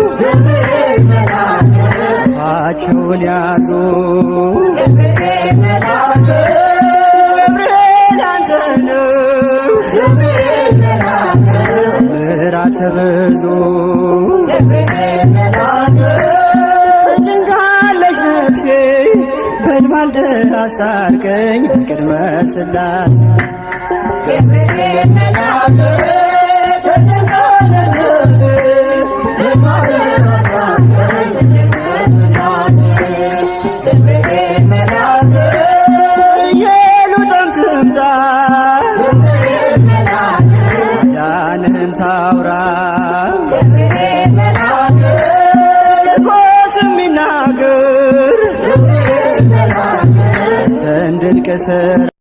አፋቸውን ያዙ። ገብርኤል መልአክ ገብርኤል አንተ ነህ ተአምራት ብዙ። ገብርኤል መልአክ ተጨንቃለች ነፍሴ በንማልደ አስታርቀኝ ቅድመ ሥላሴ። ገብርኤል መልአክ ተጨንቃለች ነፍሴ በንማልደ አስታርቀኝ ቅድመ ሥላሴ። ገብርኤል መልአክ ኢየሩሳሌም ትምጣ ማዳንህን ታውራ። ገብርኤል መልአክ ቂርቆስ ለስራ